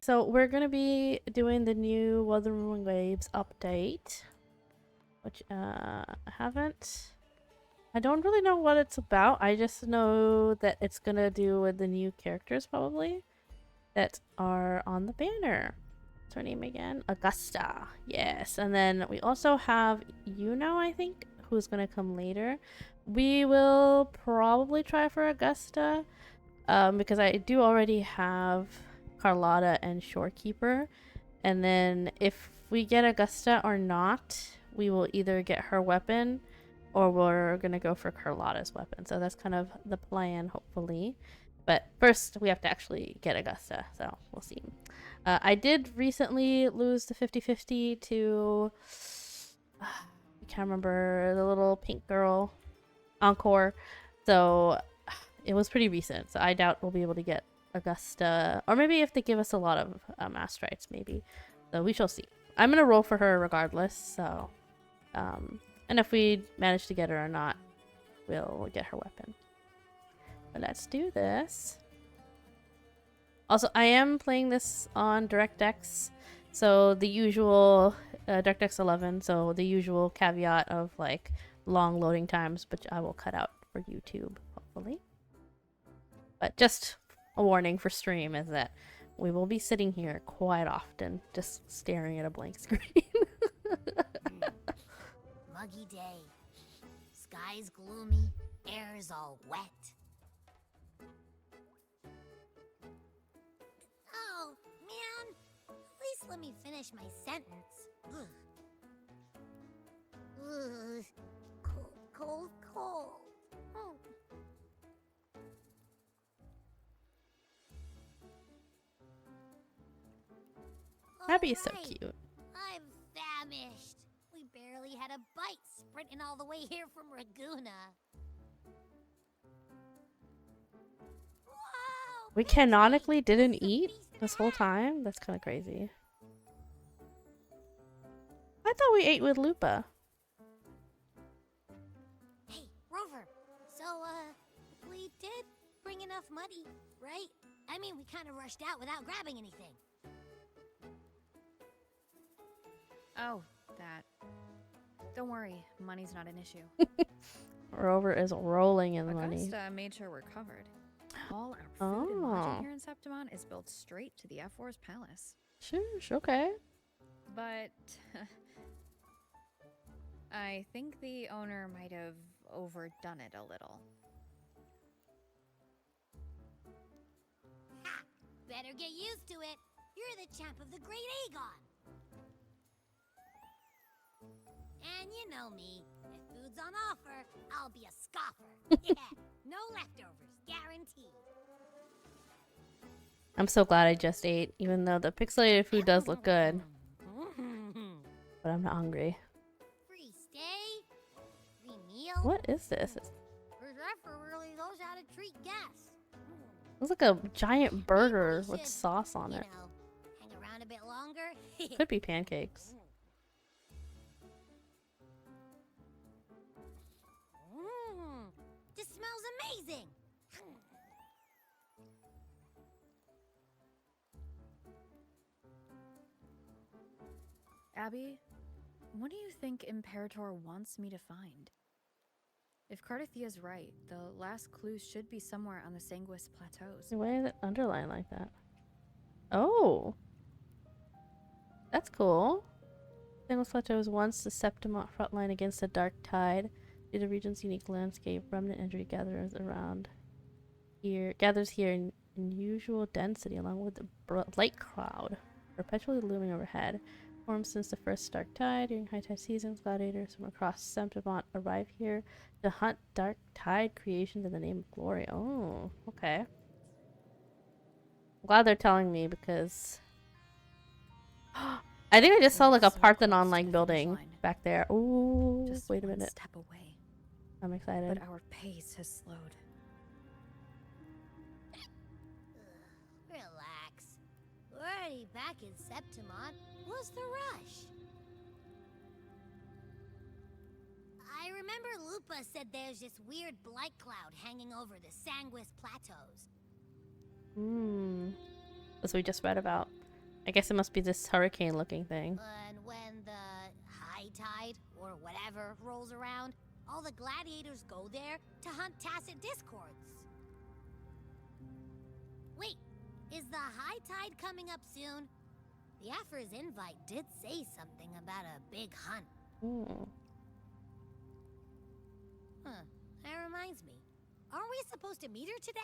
So we're gonna be doing the new Wuthering Waves update, which I haven't. I don't really know what it's about. I just know that it's gonna do with the new characters probably that are on the banner. What's her name again? Augusta. Yes, and then we also have I think, who's gonna come later. We will probably try for Augusta, because I do already have Carlotta and Shorekeeper, and then if we get Augusta or not, we will either get her weapon or we're gonna go for Carlotta's weapon. So that's kind of the plan, hopefully. But first we have to actually get Augusta, so we'll see. I did recently lose the 50-50 to I can't remember, the little pink girl, Encore, so it was pretty recent, so I doubt we'll be able to get Augusta, or maybe if they give us a lot of Astrites, maybe. So we shall see. I'm gonna roll for her regardless, so and if we manage to get her or not, we'll get her weapon. But let's do this. Also, I am playing this on DirectX, so the usual DirectX 11, so the usual caveat of like long loading times, which I will cut out for YouTube, hopefully. But just a warning for stream is that we will be sitting here quite often, just staring at a blank screen. Muggy day. Sky's gloomy, air's all wet. Oh, man. At least let me finish my sentence. Ugh. Ugh. Cold, cold, cold. Oh. Abby is so Alright. cute. I'm famished. We barely had a bite sprinting all the way here from Raguna. Whoa, We canonically didn't eat this whole time? That's kind of crazy. I thought we ate with Lupa. Hey, Rover. So, we did bring enough money, right? I mean, we kind of rushed out without grabbing anything. Oh, that. Don't worry, money's not an issue. Rover is rolling in the money. Augusta made sure we're covered. All our food and lodging here in Septimon is built straight to the F4's palace. Sure, okay. But I think the owner might have overdone it a little. Ha! Better get used to it. You're the champ of the Great Aegon. And you know me. If food's on offer, I'll be a scoffer. Yeah, no leftovers, guaranteed. I'm so glad I just ate, even though the pixelated food does look good. But I'm not hungry. Free stay, free meal. What is this? It Reserve really knows how to treat guests. looks like a giant burger Maybe we with should, sauce on it. You know, hang around a bit bit longer. Could be pancakes. This smells amazing. Abby, what do you think Imperator wants me to find? If Cardathia's right, the last clues should be somewhere on the Sanguis Plateaus. Why is it underlined like that? Oh! That's cool. Sanguis Plateau was once the Septimont frontline against the Dark Tide. Due to the region's unique landscape, remnant energy gathers here in unusual density along with the light cloud perpetually looming overhead. Formed since the first Dark Tide. During high tide seasons, gladiators from across Septimont arrive here to hunt Dark Tide creations in the name of glory. Oh, okay. I'm glad they're telling me because I think I just saw like a Parthenon like building back there. Ooh, Just wait a one minute. step away. I'm excited. But our pace has slowed. Relax. We're already back in Septimont. What's the rush? I remember Lupa said there's this weird blight cloud hanging over the Sanguis Plateaus. As we just read about. I guess it must be this hurricane-looking thing. And when the high tide, or whatever, rolls around, all the gladiators go there to hunt Tacit Discords. Wait, is the high tide coming up soon? The Afra's invite did say something about a big hunt. Huh, that reminds me. Aren't we supposed to meet her today?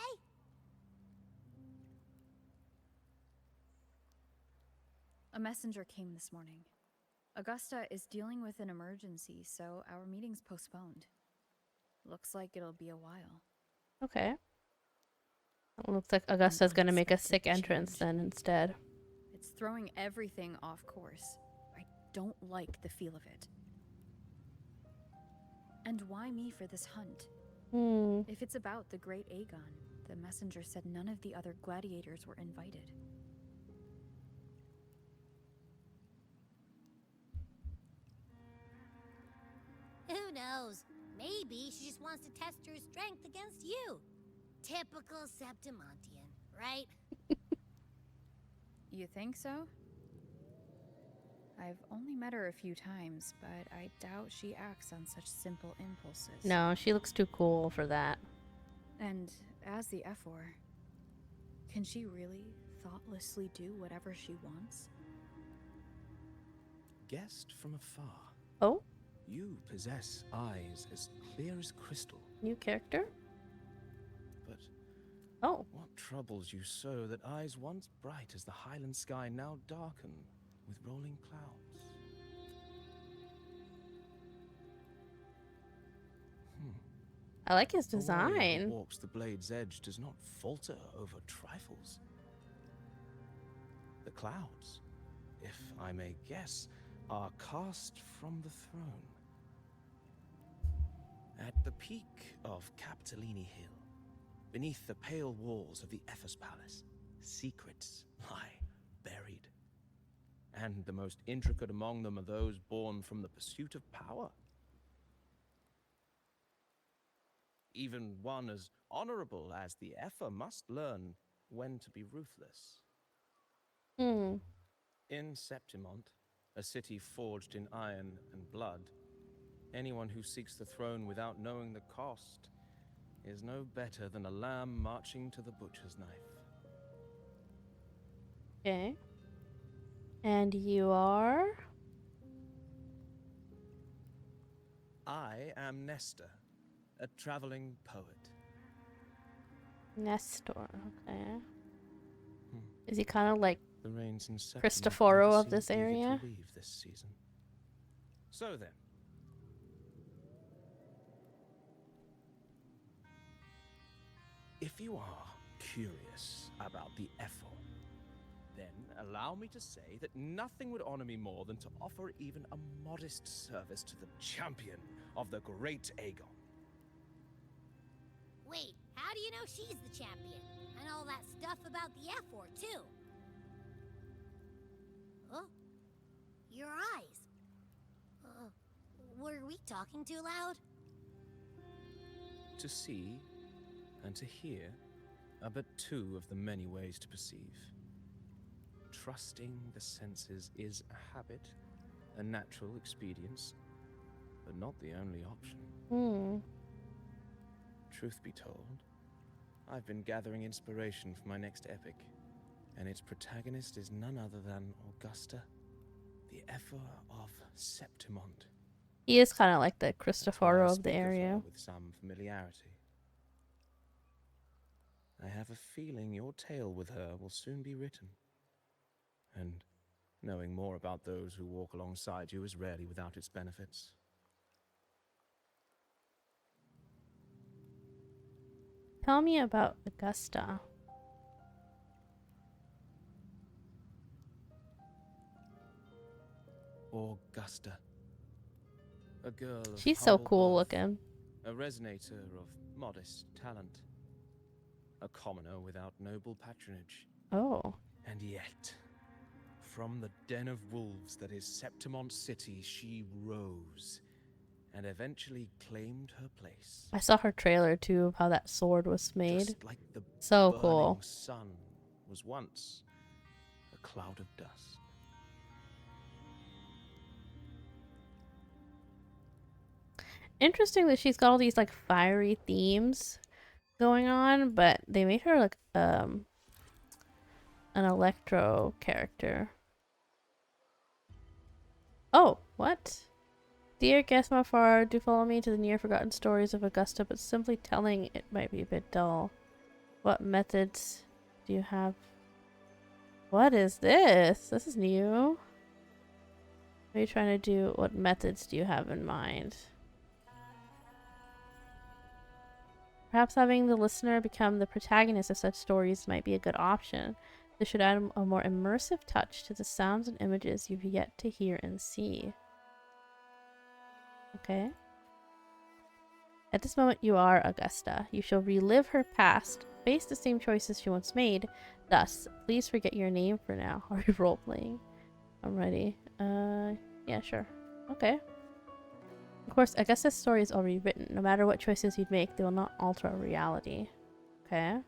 A messenger came this morning. Augusta is dealing with an emergency, so our meeting's postponed. Looks like it'll be a while. Okay. It looks like Augusta's gonna make a sick entrance then instead. It's throwing everything off course. I don't like the feel of it. And why me for this hunt? If it's about the Great Aegon, the messenger said none of the other gladiators were invited. Who knows? Maybe she just wants to test her strength against you. Typical Septimontian, right? You think so? I've only met her a few times, but I doubt she acts on such simple impulses. No, she looks too cool for that. And as the Ephor, can she really thoughtlessly do whatever she wants? Guessed from afar. Oh? You possess eyes as clear as crystal. New character? But Oh. what troubles you so that eyes once bright as the highland sky now darken with rolling clouds? I like his A warrior who design. walks the blade's edge does not falter over trifles. The clouds, if I may guess, are cast from the throne. At the peak of Capitolini Hill, beneath the pale walls of the Ephes Palace, secrets lie buried. And the most intricate among them are those born from the pursuit of power. Even one as honorable as the Epher must learn when to be ruthless. In Septimont, a city forged in iron and blood, anyone who seeks the throne without knowing the cost is no better than a lamb marching to the butcher's knife. Okay. And you are? I am Nestor, a traveling poet. Nestor, okay. Is he kind of like The rains in Septimont Cristoforo never of seem this eager to area? leave this season. So then, if you are curious about the Ethel, then allow me to say that nothing would honor me more than to offer even a modest service to the champion of the Great Aegon. Wait, how do you know she's the champion? And all that stuff about the Ephor, too? Are we talking too loud? To see and to hear are but two of the many ways to perceive. Trusting the senses is a habit, a natural expedience, but not the only option. Hmm. Truth be told, I've been gathering inspiration for my next epic, and its protagonist is none other than Augusta, the Effa of Septimont. He is kind of like the That's why I Cristoforo of the speak her area. with some familiarity. I have a feeling your tale with her will soon be written. And knowing more about those who walk alongside you is rarely without its benefits. Tell me about Augusta. Augusta. A girl of She's so humble cool birth, looking. a resonator of modest talent, a commoner without noble patronage. Oh. And yet, from the den of wolves that is Septimont City, she rose and eventually claimed her place. I saw her trailer too of how that sword was made. Just like the So burning cool. sun was once a cloud of dust. Interesting that she's got all these like fiery themes going on, but they made her like an electro character. Oh, what? Dear guest from afar, do follow me to the near forgotten stories of Augusta, but simply telling it might be a bit dull. What methods do you have? What is this? This is new. What are you trying to do? What methods do you have in mind? Perhaps having the listener become the protagonist of such stories might be a good option. This should add a more immersive touch to the sounds and images you've yet to hear and see. Okay. At this moment you are Augusta. You shall relive her past, face the same choices she once made. Thus, please forget your name for now. Are you role-playing? I'm ready. Yeah, sure. Okay. Of course, Augusta's story is already written. No matter what choices you'd make, they will not alter reality. Okay.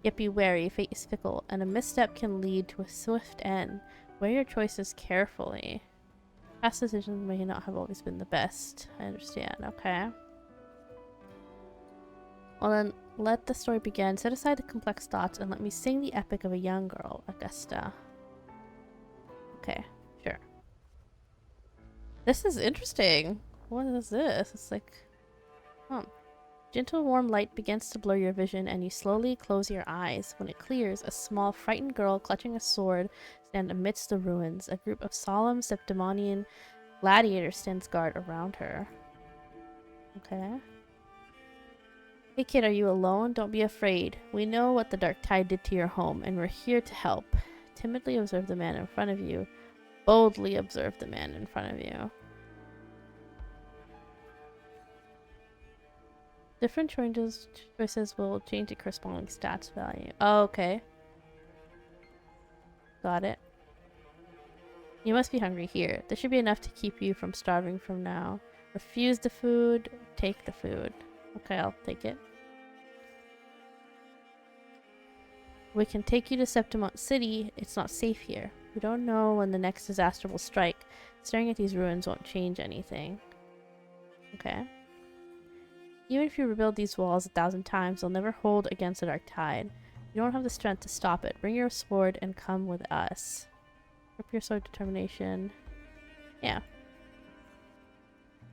Yet be wary, fate is fickle, and a misstep can lead to a swift end. Weigh your choices carefully. Past decisions may not have always been the best. I understand. Okay. Well then, let the story begin. Set aside the complex thoughts and let me sing the epic of a young girl, Augusta. Okay, sure. This is interesting. What is this? It's like... Gentle warm light begins to blur your vision and you slowly close your eyes. When it clears, a small frightened girl clutching a sword stands amidst the ruins. A group of solemn Septimonian gladiators stands guard around her. Okay. Hey kid, are you alone? Don't be afraid. We know what the dark tide did to your home and we're here to help. Timidly observe the man in front of you. Boldly observe the man in front of you. Different choices will change the corresponding stats value. Oh, okay. Got it. You must be hungry here. This should be enough to keep you from starving from now. Refuse the food, take the food. Okay, I'll take it. We can take you to Septimont City. It's not safe here. We don't know when the next disaster will strike. Staring at these ruins won't change anything. Okay. Even if you rebuild these walls 1,000 times, they'll never hold against the dark tide. You don't have the strength to stop it. Bring your sword and come with us. Grip your sword determination. Yeah.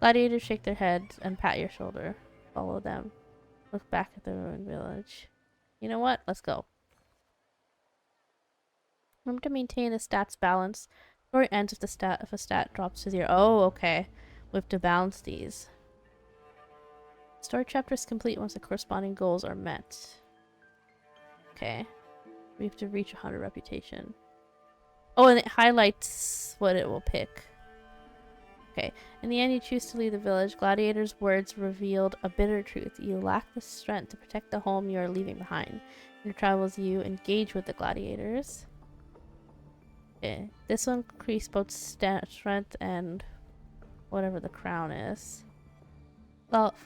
Gladiators shake their heads and pat your shoulder. Follow them. Look back at the ruined village. You know what? Let's go. Remember to maintain the stats balance. Story ends if a stat drops to 0. Oh, okay. We have to balance these. Story chapter is complete once the corresponding goals are met. Okay. We have to reach 100 reputation. Oh, and it highlights what it will pick. Okay. In the end, you choose to leave the village. Gladiator's words revealed a bitter truth. You lack the strength to protect the home you are leaving behind. In your travels, you engage with the gladiators. Okay. This will increase both strength and whatever the crown is.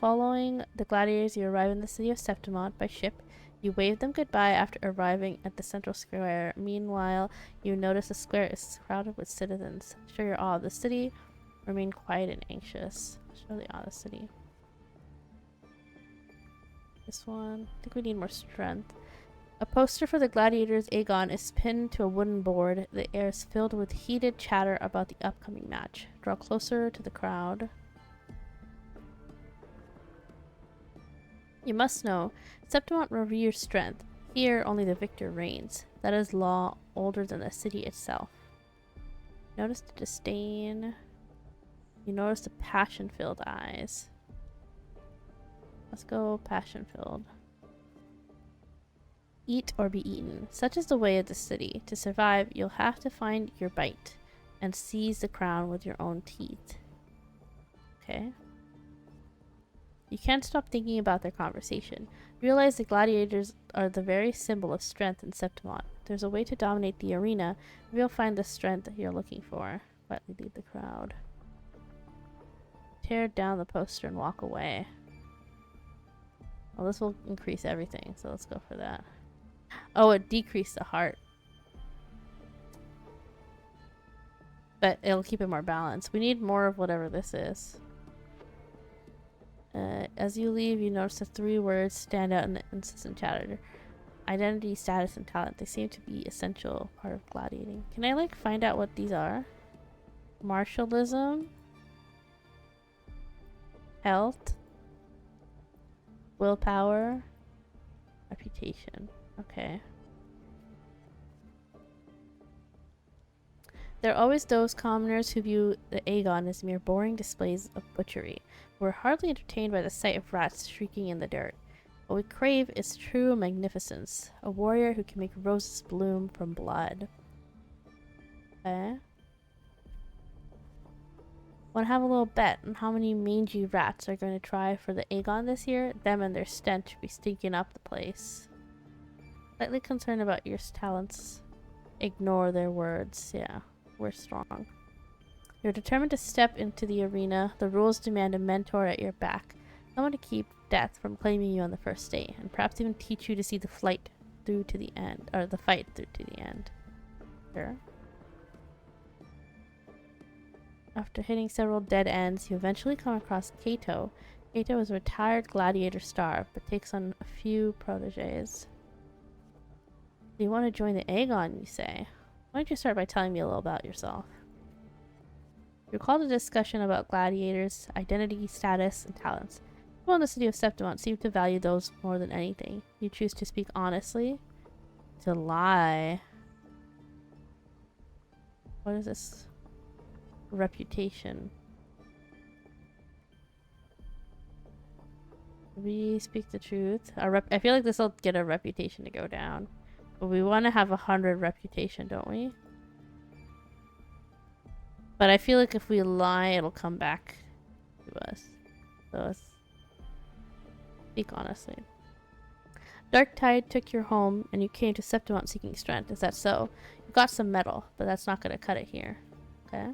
Following the gladiators, you arrive in the city of Septimont by ship. You wave them goodbye after arriving at the central square. Meanwhile, you notice the square is crowded with citizens. Show your awe of the city. Remain quiet and anxious. Show the awe of the city. This one. I think we need more strength. A poster for the gladiators Aegon is pinned to a wooden board. The air is filled with heated chatter about the upcoming match. Draw closer to the crowd. You must know, Septimont reveres strength. Here, only the victor reigns. That is law older than the city itself. Notice the disdain. You notice the passion-filled eyes. Let's go passion-filled. Eat or be eaten. Such is the way of the city. To survive, you'll have to find your bite and seize the crown with your own teeth. Okay. You can't stop thinking about their conversation. Realize the gladiators are the very symbol of strength in Septimont. There's a way to dominate the arena. You'll find the strength you're looking for. Quietly leave the crowd. Tear down the poster and walk away. Well, this will increase everything, so let's go for that. Oh, it decreased the heart. But it'll keep it more balanced. We need more of whatever this is. As you leave, you notice the 3 words stand out in the incessant chatter. Identity, status, and talent. They seem to be essential part of gladiating. Can I, like, find out what these are? Martialism. Health. Willpower. Reputation. Okay. There are always those commoners who view the Aegon as mere boring displays of butchery. We're hardly entertained by the sight of rats shrieking in the dirt. What we crave is true magnificence, a warrior who can make roses bloom from blood. Okay. Want to have a little bet on how many mangy rats are going to try for the Aegon this year? Them and their stench be stinking up the place. Slightly concerned about your talents. Ignore their words. Yeah, we're strong. You're determined to step into the arena. The rules demand a mentor at your back. Someone to keep death from claiming you on the first day, and perhaps even teach you to see the fight through to the end. Or the fight through to the end. Sure. After hitting several dead ends, you eventually come across Kato. Kato is a retired gladiator star, but takes on a few proteges. You want to join the Aegon, you say? Why don't you start by telling me a little about yourself? You recall the discussion about gladiators, identity, status, and talents. People in the city of Septimont seem to value those more than anything. You choose to speak honestly. To lie. What is this? Reputation. We speak the truth. I feel like this will get our reputation to go down. But we want to have 100 reputation, don't we? But I feel like if we lie, it'll come back to us. So let's speak honestly. Dark Tide took your home, and you came to Septimont seeking strength. Is that so? You got some metal, but that's not going to cut it here. Okay?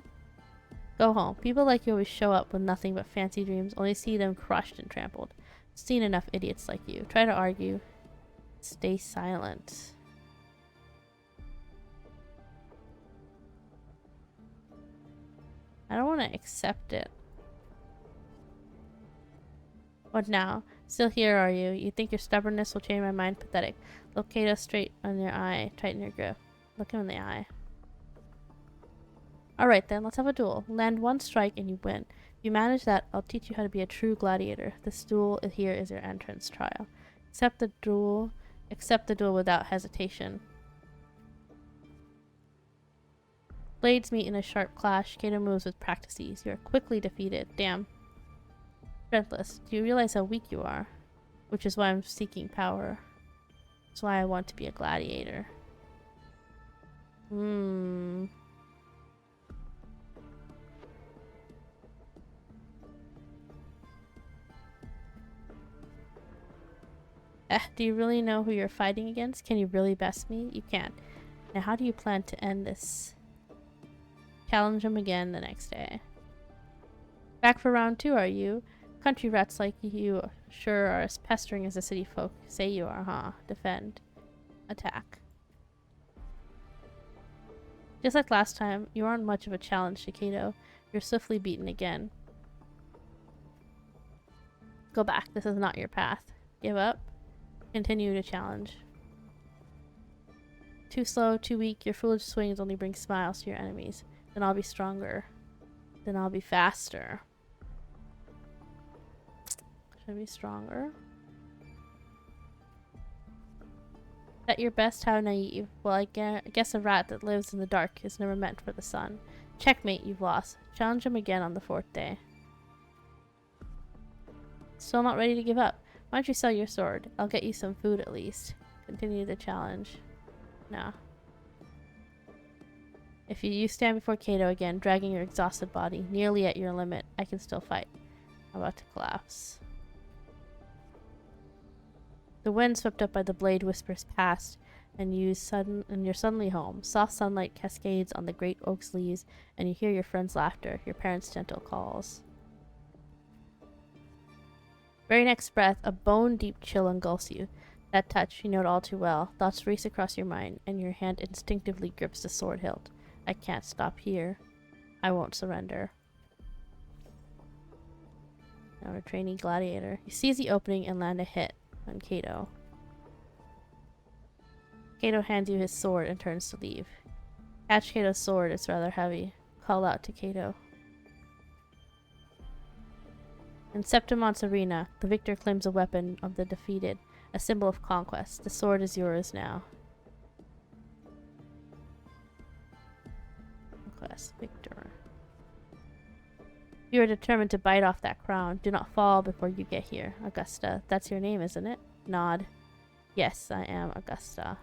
Go home. People like you always show up with nothing but fancy dreams, only see them crushed and trampled. Seen enough idiots like you. Try to argue. Stay silent. I don't want to accept it. What now? Still here, are you? You think your stubbornness will change my mind? Pathetic. Look Kato straight on your eye. Tighten your grip. Look him in the eye. Alright then, let's have a duel. Land one strike and you win. If you manage that, I'll teach you how to be a true gladiator. This duel here is your entrance trial. Accept the duel without hesitation. Blades meet in a sharp clash. Kato moves with practice ease. You are quickly defeated. Damn. Strengthless. Do you realize how weak you are? Which is why I'm seeking power. That's why I want to be a gladiator. Do you really know who you're fighting against? Can you really best me? You can't. Now how do you plan to end this? Challenge him again the next day. Back for round 2, are you? Country rats like you sure are as pestering as the city folk say you are, huh? Defend. Attack. Just like last time, you aren't much of a challenge to Kato. You're swiftly beaten again. Go back. This is not your path. Give up. Continue to challenge. Too slow, too weak. Your foolish swings only bring smiles to your enemies. Then I'll be stronger. Then I'll be faster. Should I be stronger? At your best, how naive. Well, I guess a rat that lives in the dark is never meant for the sun. Checkmate, you've lost. Challenge him again on the 4th day. Still not ready to give up. Why don't you sell your sword? I'll get you some food at least. Continue the challenge. No. If you stand before Kato again, dragging your exhausted body, nearly at your limit, I can still fight. I'm about to collapse. The wind swept up by the blade whispers past, and you're suddenly home. Soft sunlight cascades on the great oak's leaves, and you hear your friend's laughter, your parents' gentle calls. Very next breath, a bone-deep chill engulfs you. That touch, you know it all too well. Thoughts race across your mind, and your hand instinctively grips the sword hilt. I can't stop here. I won't surrender. Now a trainee gladiator. You seize the opening and land a hit on Kato. Kato hands you his sword and turns to leave. Catch Kato's sword, it's rather heavy. Call out to Kato. In Septimont's arena, the victor claims a weapon of the defeated, a symbol of conquest. The sword is yours now. Conquest, victor. You are determined to bite off that crown. Do not fall before you get here. Augusta. That's your name, isn't it? Nod. Yes, I am Augusta.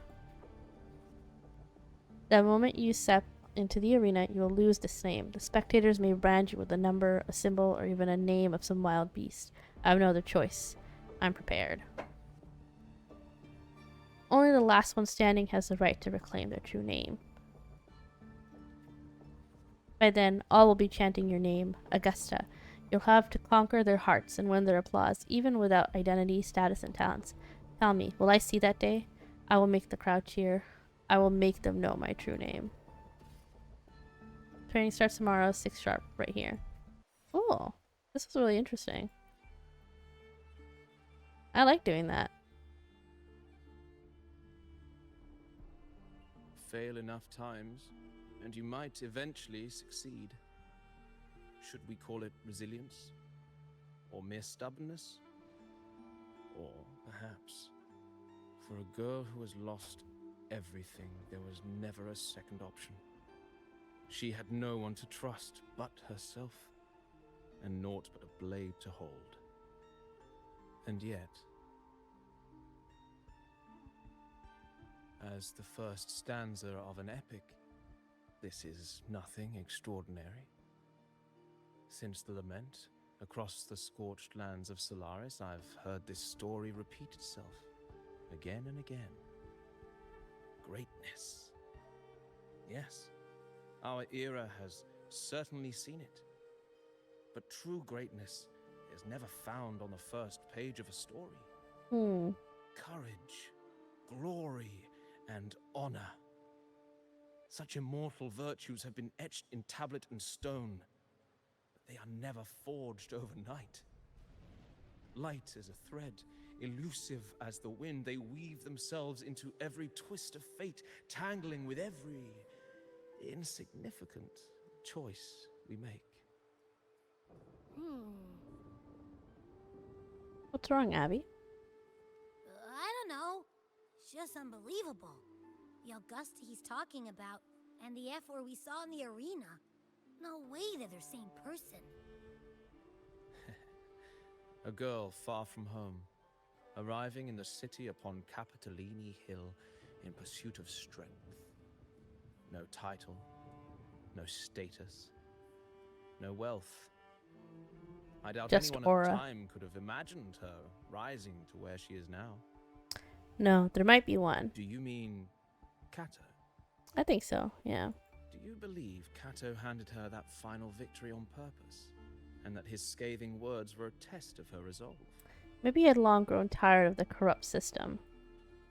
The moment you step into the arena, you will lose this name. The spectators may brand you with a number, a symbol, or even a name of some wild beast. I have no other choice. I'm prepared. Only the last one standing has the right to reclaim their true name. By then, all will be chanting your name, Augusta. You'll have to conquer their hearts and win their applause, even without identity, status, and talents. Tell me, will I see that day? I will make the crowd cheer. I will make them know my true name. Training starts tomorrow, 6 sharp, right here. Oh, this is really interesting. I like doing that. Fail enough times, and you might eventually succeed. Should we call it resilience? Or mere stubbornness? Or perhaps, for a girl who has lost everything, there was never a second option. She had no one to trust but herself, and naught but a blade to hold. And yet, as the first stanza of an epic, this is nothing extraordinary. Since the lament, across the scorched lands of Solaris, I've heard this story repeat itself, again and again. Greatness. Yes, our era has certainly seen it. But true greatness is never found on the first page of a story. Courage, glory, and honor. Such immortal virtues have been etched in tablet and stone, but they are never forged overnight. Light as a thread, elusive as the wind, they weave themselves into every twist of fate, tangling with every insignificant choice we make. What's wrong, Abby? I don't know. It's just unbelievable. The Augusta he's talking about, and the F-word we saw in the arena. No way they're the same person. A girl far from home, arriving in the city upon Capitolini Hill in pursuit of strength. No title, no status, no wealth. I doubt Just anyone aura. at the time could have imagined her rising to where she is now. No, there might be one. Do you mean Kato? I think so, yeah. Do you believe Kato handed her that final victory on purpose? and that his scathing words were a test of her resolve. Maybe he had long grown tired of the corrupt system.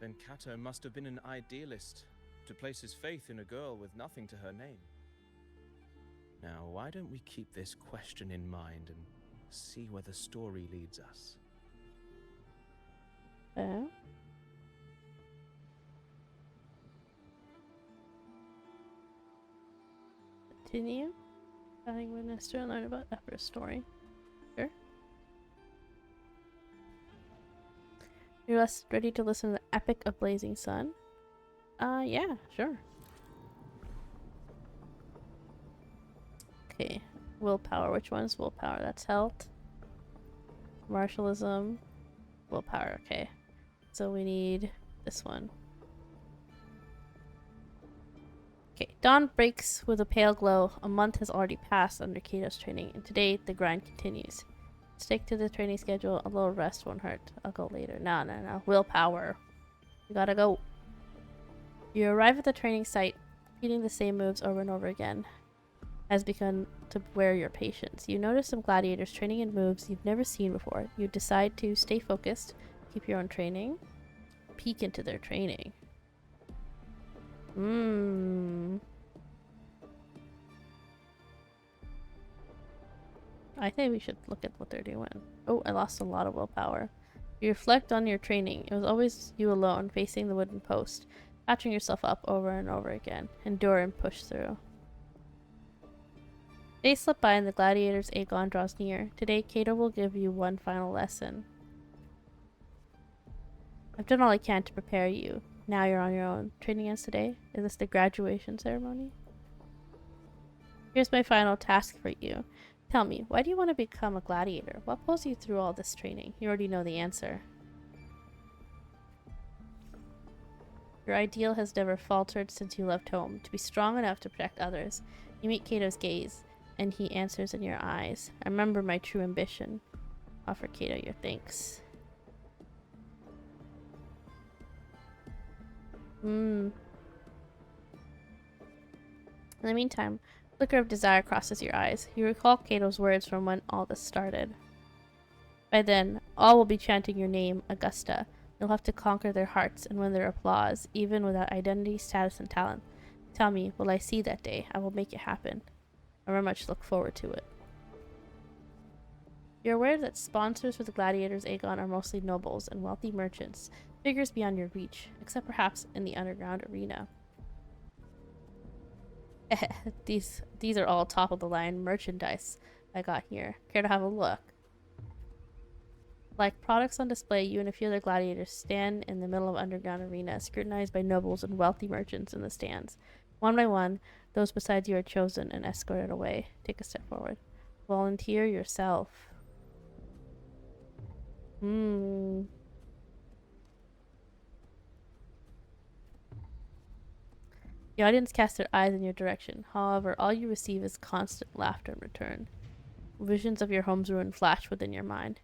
Then Cato must have been an idealist, to place his faith in a girl with nothing to her name. Now, why don't we keep this question in mind and see where the story leads us? Continue. Having witnessed and learn about Emperor's story. Sure. You're ready to listen to the epic of Blazing Sun? Yeah, sure. Okay. Willpower. Which one is willpower? That's health. Martialism. Willpower. Okay. So we need this one. Okay. Dawn breaks with a pale glow. A month has already passed under Kato's training, and today the grind continues. Stick to the training schedule. A little rest won't hurt. I'll go later. No. Willpower. You gotta go. You arrive at the training site, repeating the same moves over and over again. Has begun to wear your patience. You notice some gladiators training in moves you've never seen before. You decide to stay focused, keep your own training, peek into their training. I think we should look at what they're doing. Oh, I lost a lot of willpower. You reflect on your training. It was always you alone, facing the wooden post, patching yourself up over and over again. Endure and push through. Days slip by and the gladiator's Aegon draws near. Today, Cato will give you one final lesson. I've done all I can to prepare you. Now you're on your own. Training ends today? Is this the graduation ceremony? Here's my final task for you. Tell me, why do you want to become a gladiator? What pulls you through all this training? You already know the answer. Your ideal has never faltered since you left home, to be strong enough to protect others. You meet Cato's gaze, and he answers in your eyes. I remember my true ambition. Offer Cato your thanks. In the meantime, a flicker of desire crosses your eyes. You recall Cato's words from when all this started. By then, all will be chanting your name, Augusta. You'll have to conquer their hearts and win their applause, even without identity, status, and talent. Tell me, will I see that day? I will make it happen. I very much look forward to it. You're aware that sponsors for the Gladiators Aegon are mostly nobles and wealthy merchants, figures beyond your reach, except perhaps in the underground arena. These are all top-of-the-line merchandise I got here. Care to have a look? Like products on display, you and a few other gladiators stand in the middle of underground arena, scrutinized by nobles and wealthy merchants in the stands. One by one, those beside you are chosen and escorted away. Take a step forward. Volunteer yourself. The audience casts their eyes in your direction. However, all you receive is constant laughter in return. Visions of your home's ruin flash within your mind.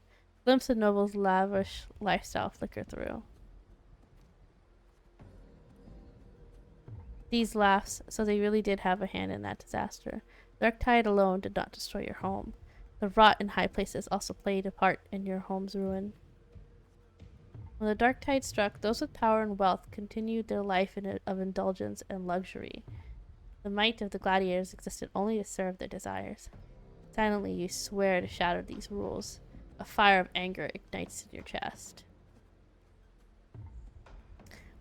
Glimpses of Noble's lavish lifestyle flicker through. These laughs, so they really did have a hand in that disaster. Dark tide alone did not destroy your home. The rot in high places also played a part in your home's ruin. When the dark tide struck, those with power and wealth continued their life of indulgence and luxury. The might of the gladiators existed only to serve their desires. Silently, you swear to shatter these rules. A fire of anger ignites in your chest.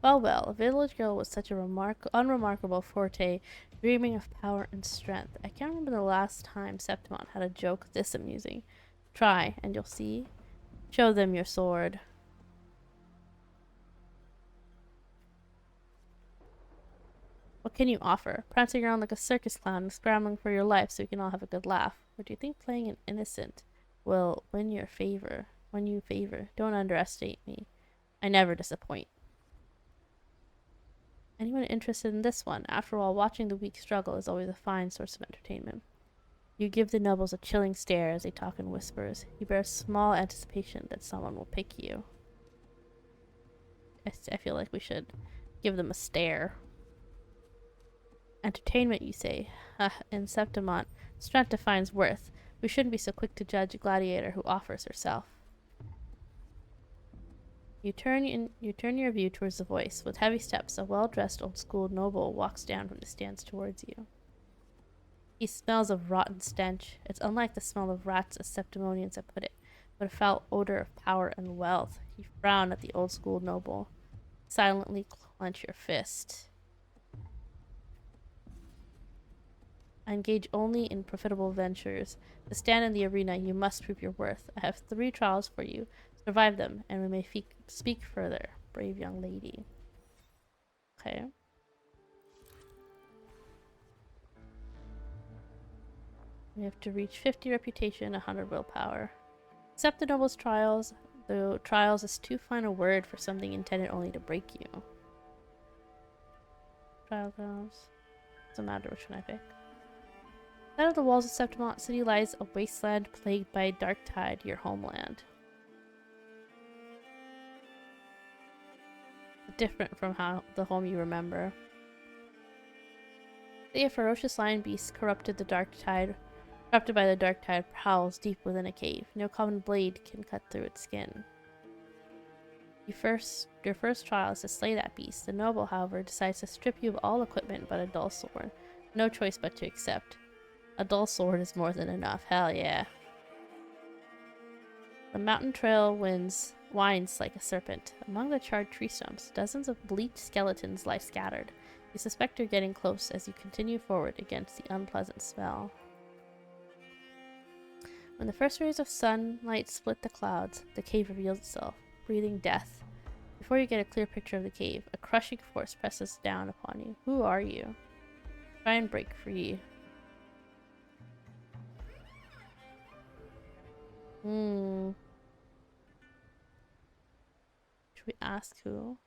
Well, a village girl with such a unremarkable forte, dreaming of power and strength. I can't remember the last time Septimon had a joke this amusing. Try, and you'll see. Show them your sword. What can you offer? Prancing around like a circus clown and scrambling for your life so you can all have a good laugh. Or do you think playing an innocent will win you favor? Don't underestimate me. I never disappoint. Anyone interested in this one? After all, watching the weak struggle is always a fine source of entertainment. You give the nobles a chilling stare as they talk in whispers. You bear small anticipation that someone will pick you. I feel like we should give them a stare. Entertainment, you say. In Septimont, strength defines worth. We shouldn't be so quick to judge a gladiator who offers herself. You turn your view towards the voice. With heavy steps, a well-dressed old-school noble walks down from the stands towards you. He smells of rotten stench. It's unlike the smell of rats, as Septimonians have put it, but a foul odor of power and wealth. You frown at the old-school noble. Silently clench your fist. I engage only in profitable ventures. To stand in the arena, you must prove your worth. I have 3 trials for you. Survive them, and we may speak further. Brave young lady. Okay. We have to reach 50 reputation, 100 willpower. Accept the noble's trials, though trials is too fine a word for something intended only to break you. Trial grounds. Doesn't matter which one I pick. Out of the walls of Septimont City lies a wasteland plagued by a dark tide, your homeland. Different from how the home you remember. A ferocious lion beast corrupted by the dark tide, prowls deep within a cave. No common blade can cut through its skin. Your first trial is to slay that beast. The noble, however, decides to strip you of all equipment but a dull sword. No choice but to accept. A dull sword is more than enough. Hell yeah. The mountain trail winds like a serpent. Among the charred tree stumps, dozens of bleached skeletons lie scattered. You suspect you're getting close as you continue forward against the unpleasant smell. When the first rays of sunlight split the clouds, the cave reveals itself, breathing death. Before you get a clear picture of the cave, a crushing force presses down upon you. Who are you? Try and break free. Should we ask who?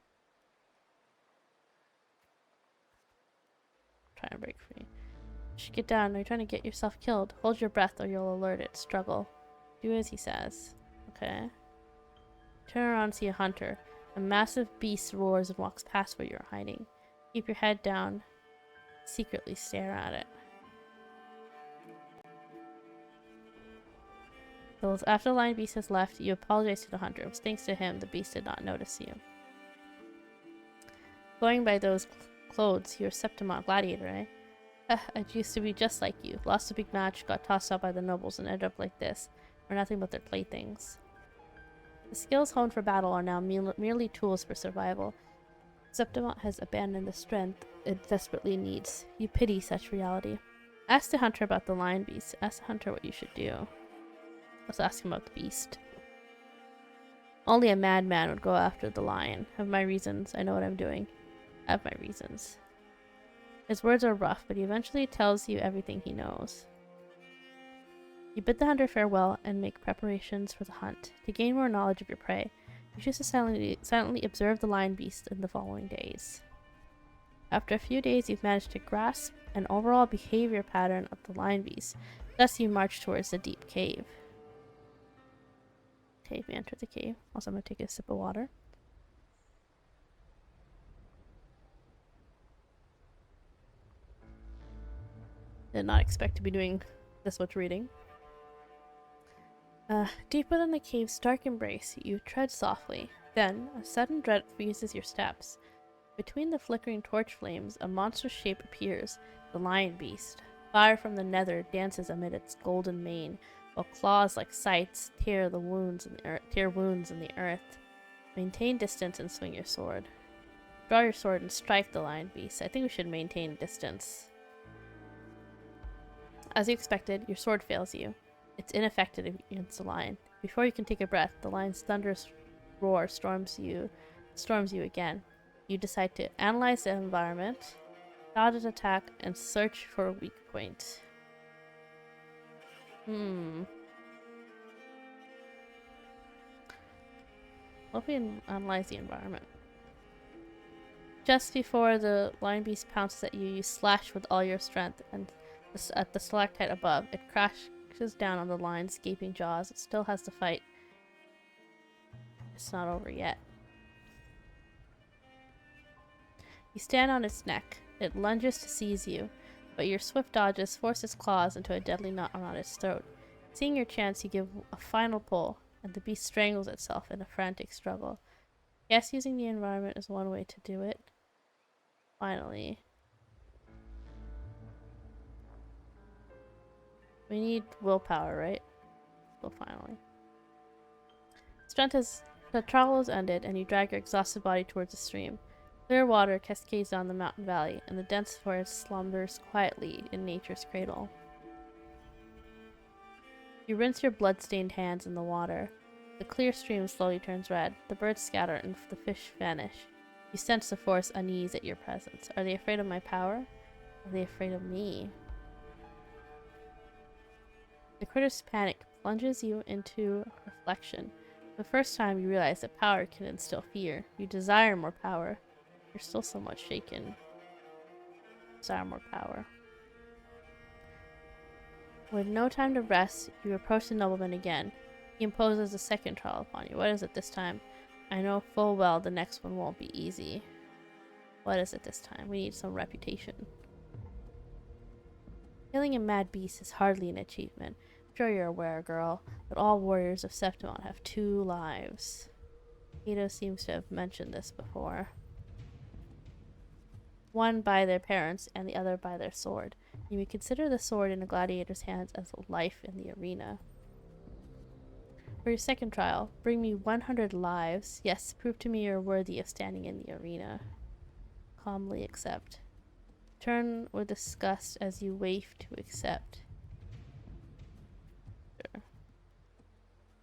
Try and break free. You should get down. Are you trying to get yourself killed? Hold your breath or you'll alert it. Struggle. Do as he says. Okay. Turn around and see a hunter. A massive beast roars and walks past where you're hiding. Keep your head down. Secretly stare at it. So after the lion beast has left, you apologize to the hunter. It was thanks to him the beast did not notice you. Going by those clothes, you're a Septimont gladiator, eh? I used to be just like you. Lost a big match, got tossed out by the nobles, and ended up like this. We're nothing but their playthings. The skills honed for battle are now merely tools for survival. Septimont has abandoned the strength it desperately needs. You pity such reality. Ask the hunter about the lion beast. Ask the hunter what you should do. Let's ask him about the beast. Only a madman would go after the lion. I have my reasons. I know what I'm doing. I have my reasons. His words are rough, but he eventually tells you everything he knows. You bid the hunter farewell and make preparations for the hunt. To gain more knowledge of your prey, you choose to silently observe the lion beast in the following days. After a few days, you've managed to grasp an overall behavior pattern of the lion beast. Thus, you march towards the deep cave. Okay, we enter the cave. Also, I'm going to take a sip of water. Did not expect to be doing this much reading. Deep within the cave's dark embrace, you tread softly. Then, a sudden dread freezes your steps. Between the flickering torch flames, a monstrous shape appears, the lion beast. Fire from the nether dances amid its golden mane, while claws like scythes tear wounds in the earth. Maintain distance and swing your sword. Draw your sword and strike the lion beast. I think we should maintain distance. As you expected, your sword fails you. It's ineffective against the lion. Before you can take a breath, the lion's thunderous roar storms you again. You decide to analyze the environment, dodge its attack, and search for a weak point. What if we analyze the environment? Just before the lion beast pounces at you, you slash with all your strength, and at the stalactite above, it crashes down on the lion's gaping jaws. It still has to fight. It's not over yet. You stand on its neck. It lunges to seize you, but your swift dodges force its claws into a deadly knot around its throat. Seeing your chance, you give a final pull, and the beast strangles itself in a frantic struggle. Guess using the environment is one way to do it. Finally. We need willpower, right? Well, finally. Strength has... The trial is ended, and you drag your exhausted body towards the stream. Clear water cascades down the mountain valley, and the dense forest slumbers quietly in nature's cradle. You rinse your blood-stained hands in the water. The clear stream slowly turns red. The birds scatter, and the fish vanish. You sense the forest unease at your presence. Are they afraid of my power? Are they afraid of me? The critter's panic plunges you into reflection. The first time you realize that power can instill fear. You desire more power. You're still somewhat shaken. Desire more power. With no time to rest, you approach the nobleman again. He imposes a second trial upon you. What is it this time? I know full well the next one won't be easy. What is it this time? We need some reputation. Killing a mad beast is hardly an achievement. I'm sure you're aware, girl, that all warriors of Septimon have 2 lives. Kato seems to have mentioned this before. One by their parents and the other by their sword. You may consider the sword in a gladiator's hands as life in the arena. For your second trial, bring me 100 lives. Yes, prove to me you're worthy of standing in the arena. Calmly accept. Turn with disgust as you waif to accept. Sure.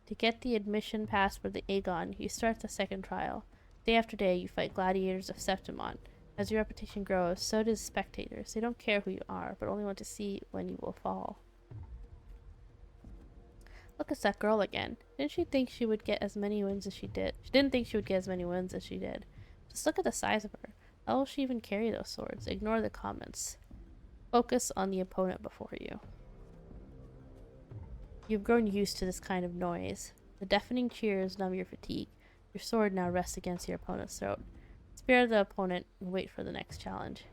To get the admission pass for the Aegon, you start the second trial. Day after day, you fight gladiators of Septimon. As your reputation grows, so does spectators. They don't care who you are, but only want to see when you will fall. Look at that girl again. Didn't she think she would get as many wins as she did? She didn't think she would get as many wins as she did. Just look at the size of her. How will she even carry those swords? Ignore the comments. Focus on the opponent before you. You've grown used to this kind of noise. The deafening cheers numb your fatigue. Your sword now rests against your opponent's throat. Spare the opponent and wait for the next challenge.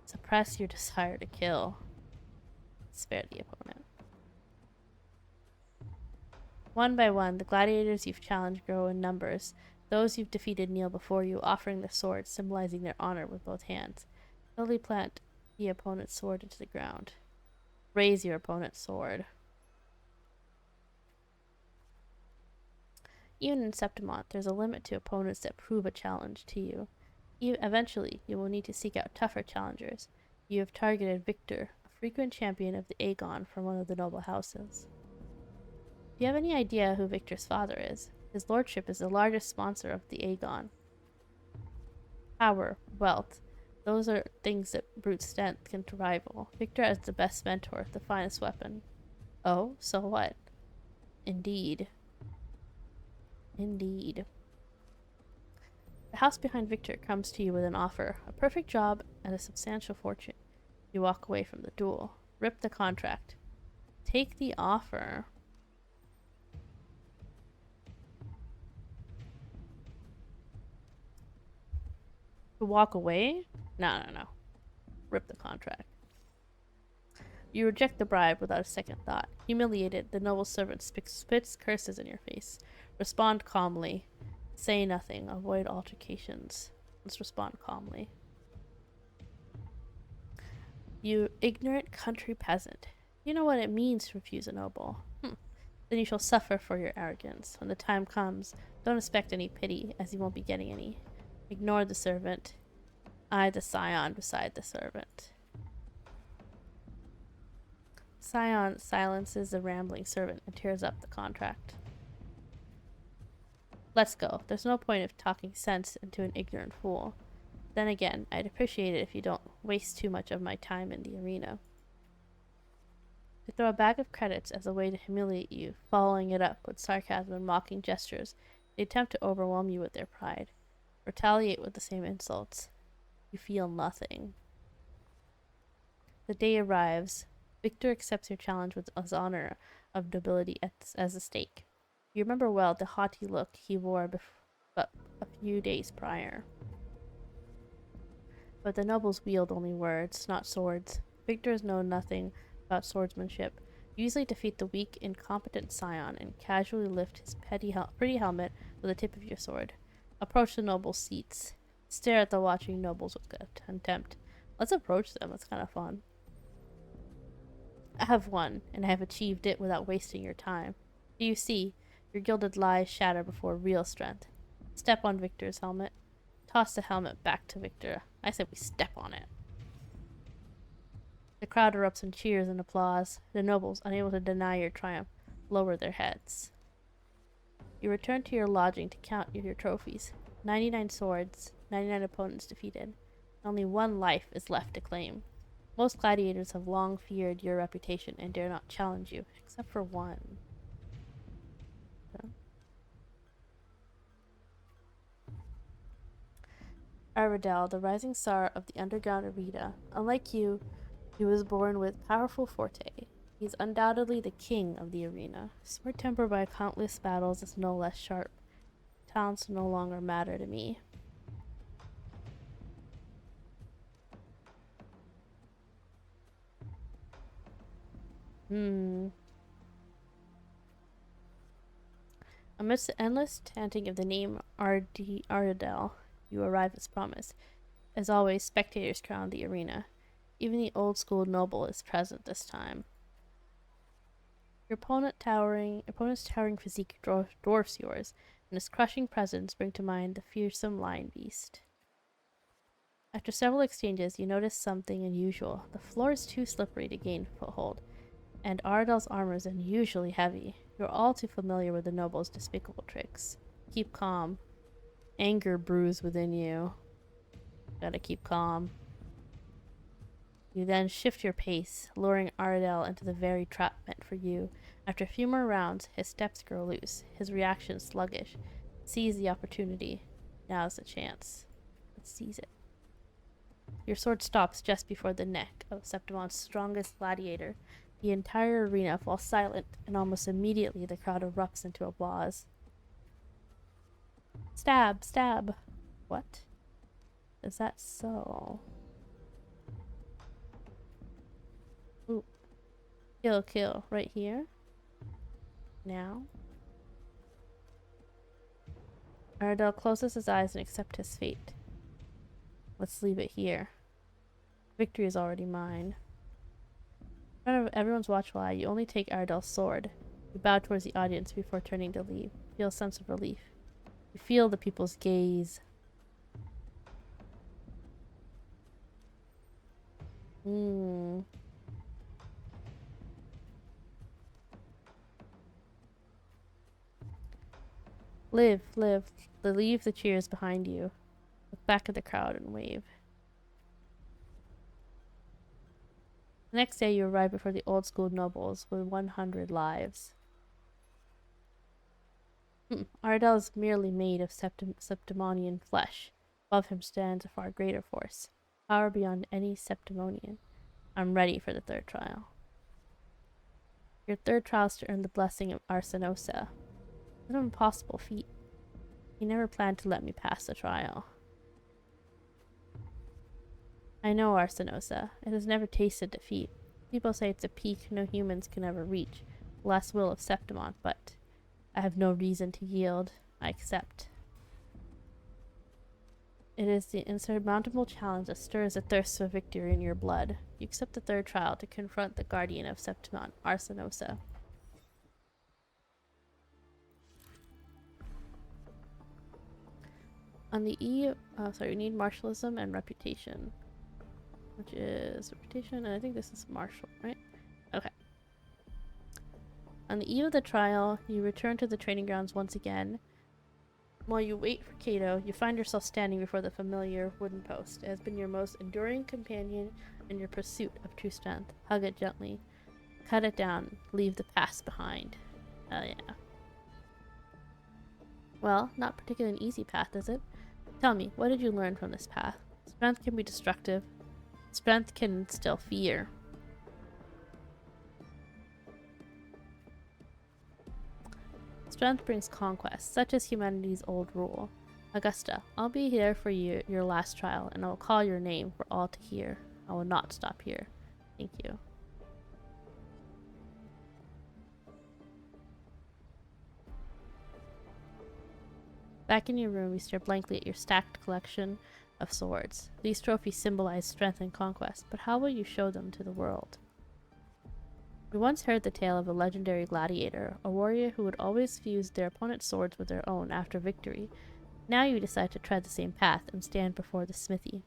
Suppress your desire to kill. Spare the opponent. One by one, the gladiators you've challenged grow in numbers. Those you've defeated kneel before you, offering the sword, symbolizing their honor with both hands. Slowly plant the opponent's sword into the ground. Raise your opponent's sword. Even in Septimon, there's a limit to opponents that prove a challenge to you. Eventually, you will need to seek out tougher challengers. You have targeted Victor, a frequent champion of the Aegon from one of the noble houses. Do you have any idea who Victor's father is? His lordship is the largest sponsor of the Aegon. Power, wealth, those are things that brute strength can rival. Victor has the best mentor, the finest weapon. Oh, so what? Indeed. Indeed. The house behind Victor comes to you with an offer, a perfect job and a substantial fortune. You walk away from the duel. Rip the contract. Take the offer. To walk away? No. Rip the contract. You reject the bribe without a second thought. Humiliated, the noble servant spits curses in your face. Respond calmly. Say nothing. Avoid altercations. Let's respond calmly. You ignorant country peasant. You know what it means to refuse a noble. Then you shall suffer for your arrogance. When the time comes, don't expect any pity, as you won't be getting any. Ignore the servant. I, the scion, beside the servant. Scion silences the rambling servant and tears up the contract. Let's go. There's no point of talking sense into an ignorant fool. Then again, I'd appreciate it if you don't waste too much of my time in the arena. They throw a bag of credits as a way to humiliate you, following it up with sarcasm and mocking gestures. They attempt to overwhelm you with their pride. Retaliate with the same insults. You feel nothing. The day arrives. Victor accepts your challenge with his honor of nobility as a stake. You remember well the haughty look he wore but a few days prior. But the nobles wield only words, not swords. Victor has known nothing about swordsmanship. You easily defeat the weak, incompetent scion and casually lift his pretty helmet with the tip of your sword. Approach the nobles' seats. Stare at the watching nobles with contempt. Let's approach them. It's kind of fun. I have won, and I have achieved it without wasting your time. Do you see? Your gilded lies shatter before real strength. Step on Victor's helmet. Toss the helmet back to Victor. I said we step on it. The crowd erupts in cheers and applause. The nobles, unable to deny your triumph, lower their heads. You return to your lodging to count your trophies. 99 swords, 99 opponents defeated. Only one life is left to claim. Most gladiators have long feared your reputation and dare not challenge you, except for one. So. Aradel, the rising star of the underground arena. Unlike you, he was born with powerful forte. He's undoubtedly the king of the arena. Sword tempered by countless battles is no less sharp. Talents no longer matter to me. Amidst the endless chanting of the name Aradel, you arrive as promised. As always, spectators crowd the arena. Even the old-school noble is present this time. Your opponent's towering physique dwarfs yours, and his crushing presence bring to mind the fearsome lion beast. After several exchanges, you notice something unusual. The floor is too slippery to gain foothold, and Aradel's armor is unusually heavy. You're all too familiar with the noble's despicable tricks. Keep calm. Anger brews within you. Gotta keep calm. You then shift your pace, luring Aradel into the very trap meant for you. After a few more rounds, his steps grow loose, his reaction sluggish. Seize the opportunity. Now's the chance. Let's seize it. Your sword stops just before the neck of Septimon's strongest gladiator. The entire arena falls silent, and almost immediately the crowd erupts into applause. Stab! Stab! What? Is that so? Ooh. Kill, kill. Right here. Now. Aradel closes his eyes and accepts his fate. Let's leave it here. Victory is already mine. In front of everyone's watchful eye, you only take Aradel's sword. You bow towards the audience before turning to leave. You feel a sense of relief. You feel the people's gaze. Live, live. Leave the cheers behind you. Look back at the crowd and wave. The next day you arrive before the old school nobles with 100 lives. Aradel is merely made of Septimonian flesh. Above him stands a far greater force. Power beyond any Septimonian. I'm ready for the third trial. Your third trial is to earn the blessing of Arsinosa. It's an impossible feat. He never planned to let me pass the trial. I know Arsinosa. It has never tasted defeat. People say it's a peak no humans can ever reach. The last will of Septimon, but I have no reason to yield. I accept. It is the insurmountable challenge that stirs a thirst for victory in your blood. You accept the third trial to confront the guardian of Septimon, Arsinosa. On the eve, you need martialism and reputation. Which is reputation, and I think this is martial, right? Okay. On the eve of the trial, you return to the training grounds once again. While you wait for Cato, you find yourself standing before the familiar wooden post. It has been your most enduring companion in your pursuit of true strength. Hug it gently. Cut it down. Leave the past behind. Hell yeah. Well, not particularly an easy path, is it? Tell me, what did you learn from this path? Strength can be destructive. Strength can instill fear. Strength brings conquest, such is humanity's old rule. Augusta, I'll be here for you, your last trial, and I will call your name for all to hear. I will not stop here. Thank you. Back in your room, you stare blankly at your stacked collection of swords. These trophies symbolize strength and conquest, but how will you show them to the world? You once heard the tale of a legendary gladiator, a warrior who would always fuse their opponent's swords with their own after victory. Now you decide to tread the same path and stand before the smithy.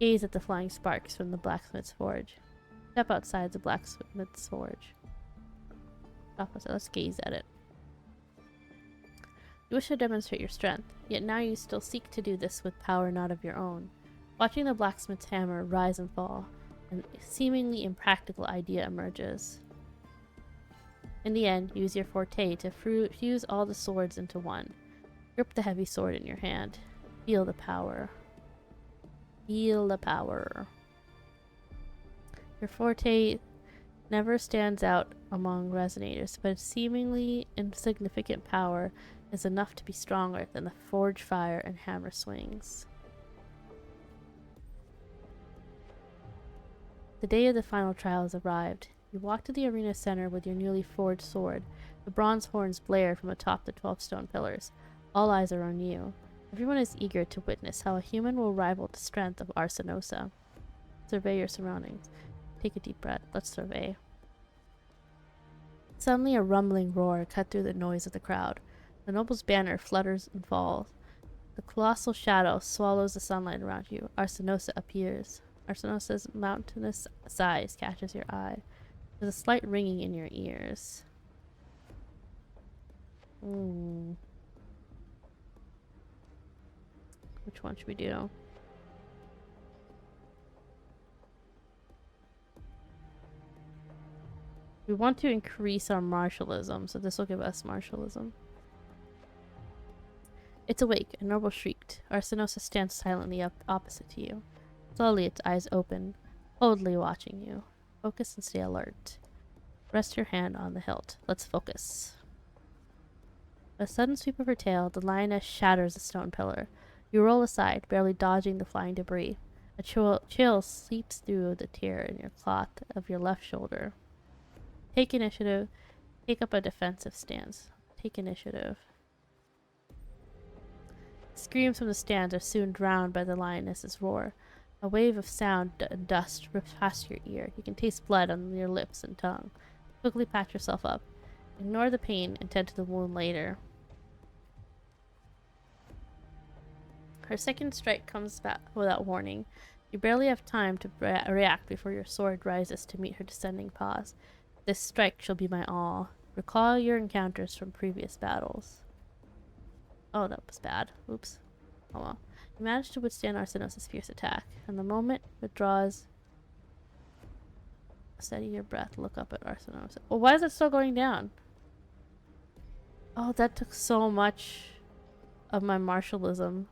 Gaze at the flying sparks from the blacksmith's forge. Step outside the blacksmith's forge. Let's gaze at it. You wish to demonstrate your strength, yet now you still seek to do this with power not of your own. Watching the blacksmith's hammer rise and fall, a seemingly impractical idea emerges. In the end, use your forte to fuse all the swords into one. Grip the heavy sword in your hand. Feel the power. Feel the power. Your forte never stands out among resonators, but its seemingly insignificant power is enough to be stronger than the forge fire and hammer swings. The day of the final trial has arrived. You walk to the arena center with your newly forged sword. The bronze horns blare from atop the 12 stone pillars. All eyes are on you. Everyone is eager to witness how a human will rival the strength of Arsinosa. Survey your surroundings. Take a deep breath. Let's survey. Suddenly a rumbling roar cut through the noise of the crowd. The noble's banner flutters and falls. The colossal shadow swallows the sunlight around you. Arsinosa appears. Arsinosa's mountainous size catches your eye. There's a slight ringing in your ears. Which one should we do? We want to increase our martialism, so this will give us martialism. It's awake, a noble shrieked. Arsinosa stands silently up opposite to you. Slowly its eyes open, coldly watching you. Focus and stay alert. Rest your hand on the hilt. Let's focus. A sudden sweep of her tail, the lioness shatters a stone pillar. You roll aside, barely dodging the flying debris. A chill seeps through the tear in your cloth of your left shoulder. Take initiative. Take up a defensive stance. Take initiative. Screams from the stands are soon drowned by the lioness's roar. A wave of sound and dust rips past your ear. You can taste blood on your lips and tongue. Quickly patch yourself up. Ignore the pain and tend to the wound later. Her second strike comes back without warning. You barely have time to react before your sword rises to meet her descending paws. This strike shall be my all. Recall your encounters from previous battles. Oh, that was bad. Oops. Oh well. You manage to withstand Arsinosa's fierce attack, and the moment withdraws. Steady your breath. Look up at Arsinosa. Well, why is it still going down? Oh, that took so much of my martialism.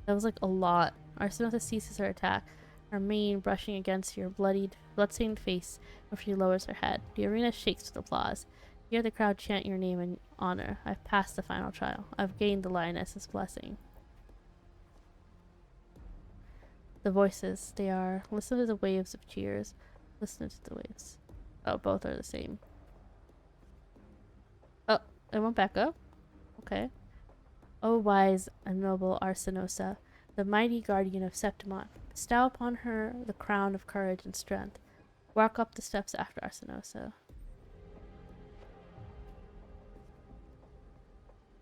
That was like a lot. Arsinosa ceases her attack, her mane brushing against your bloodstained face before she lowers her head. The arena shakes with applause. You hear the crowd chant your name in honor. I've passed the final trial. I've gained the lioness's blessing. The voices, they are. Listen to the waves of cheers. Listen to the waves. Oh, both are the same. Oh, it went back up? Okay. O wise and noble Arsinosa, the mighty guardian of Septimont, bestow upon her the crown of courage and strength. Walk up the steps after Arsinosa.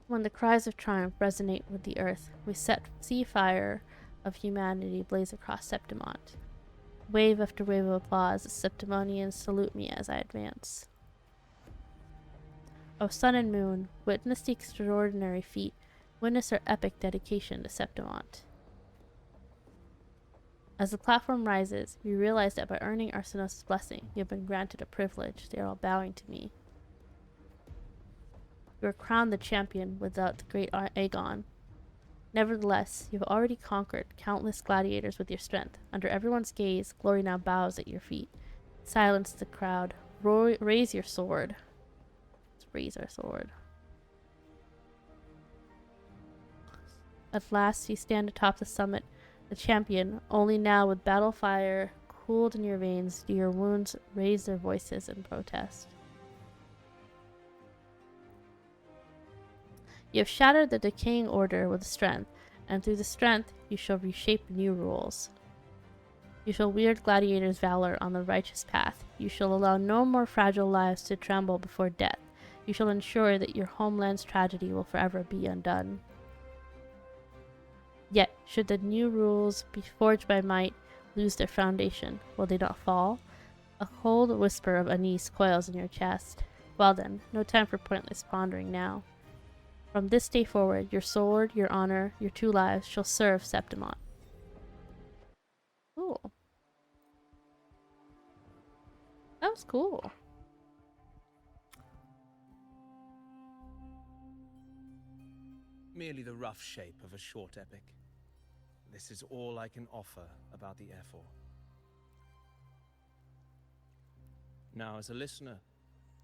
When the cries of triumph resonate with the earth, we see fire of humanity blaze across Septimont. Wave after wave of applause, the Septimonians salute me as I advance. O sun and moon, witness the extraordinary feat. Witness our epic dedication to Septimont. As the platform rises, you realize that by earning Arsinosa's blessing, you have been granted a privilege. They are all bowing to me. You are crowned the champion without the great Aegon. Nevertheless, you have already conquered countless gladiators with your strength. Under everyone's gaze, glory now bows at your feet. Silence the crowd. Raise your sword. Let's raise our sword. At last, you stand atop the summit, the champion. Only now, with battle fire cooled in your veins, do your wounds raise their voices in protest. You have shattered the decaying order with strength, and through the strength you shall reshape new rules. You shall wield gladiators' valor on the righteous path. You shall allow no more fragile lives to tremble before death. You shall ensure that your homeland's tragedy will forever be undone. Yet, should the new rules be forged by might lose their foundation, will they not fall? A cold whisper of unease coils in your chest. Well then, no time for pointless pondering now. From this day forward, your sword, your honor, your 2 lives shall serve Septimont. Cool. That was cool. Merely the rough shape of a short epic. This is all I can offer about the F4. Now, as a listener,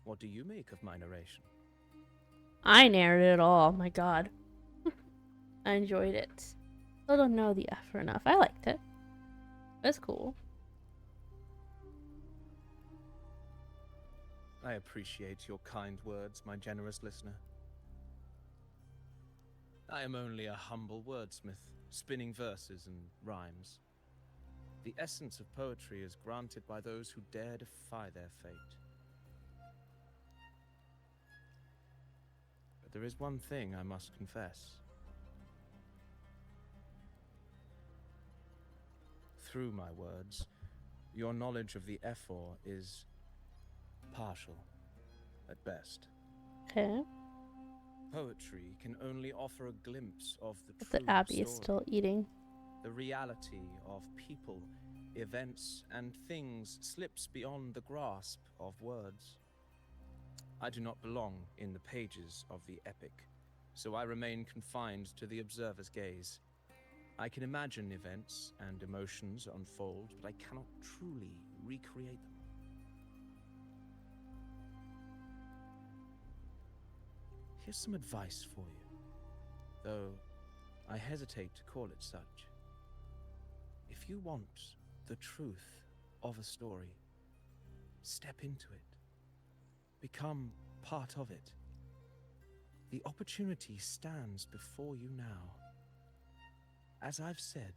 what do you make of my narration? I narrated it all. My god. I enjoyed it. I don't know the F enough. I liked it. It's cool. I appreciate your kind words, my generous listener. I am only a humble wordsmith, spinning verses and rhymes. The essence of poetry is granted by those who dare defy their fate. But there is one thing I must confess. Through my words, your knowledge of the F4 is partial, at best. Okay. Poetry can only offer a glimpse of the But true the Abby story, is still eating. the reality of people, events, and things slips beyond the grasp of words. I do not belong in the pages of the epic, so I remain confined to the observer's gaze. I can imagine events and emotions unfold, but I cannot truly recreate them. Here's some advice for you, though I hesitate to call it such. If you want the truth of a story, step into it. Become part of it. The opportunity stands before you now. As I've said,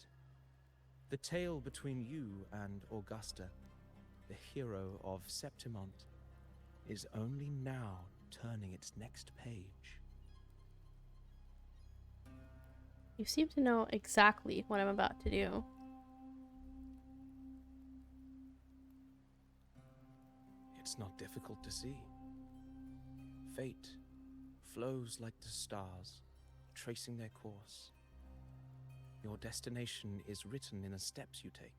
the tale between you and Augusta, the hero of Septimont, is only now turning its next page. You seem to know exactly what I'm about to do. It's not difficult to see. Fate flows like the stars, tracing their course. Your destination is written in the steps you take.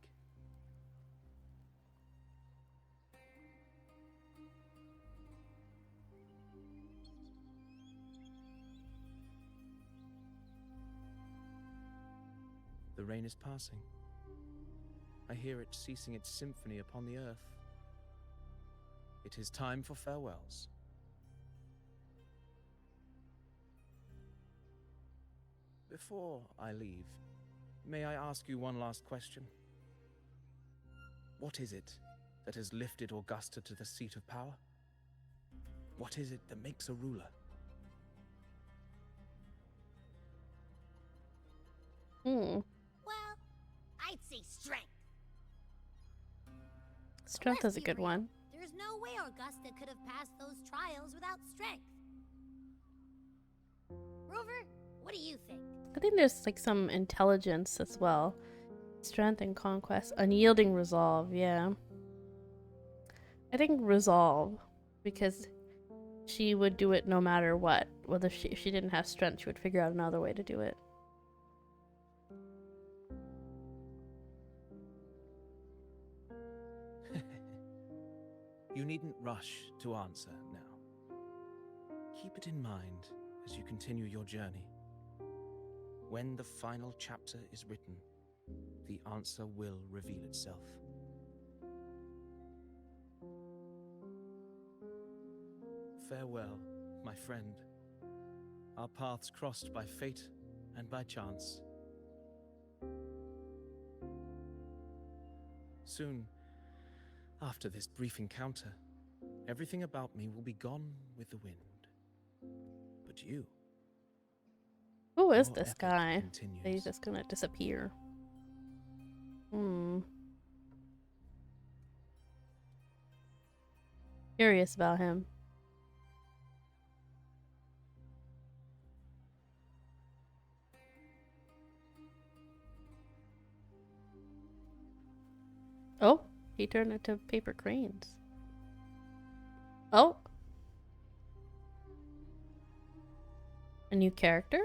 The rain is passing. I hear it ceasing its symphony upon the earth. It is time for farewells. Before I leave, may I ask you one last question? What is it that has lifted Augusta to the seat of power? What is it that makes a ruler? Well, I'd say strength. Strength Let's is a be good real. one. There's no way Augusta could have passed those trials without strength. Rover, what do you think? I think there's like some intelligence as well. Strength and conquest. Unyielding resolve, yeah. I think resolve, because she would do it no matter what. Whether if she didn't have strength, she would figure out another way to do it. You needn't rush to answer now. Keep it in mind as you continue your journey. When the final chapter is written, the answer will reveal itself. Farewell, my friend. Our paths crossed by fate and by chance. Soon, after this brief encounter, everything about me will be gone with the wind. But you, Who is Your this epic guy? That continues. he's just gonna disappear. Hmm. Curious about him. Oh, he turned into paper cranes. Oh. A new character?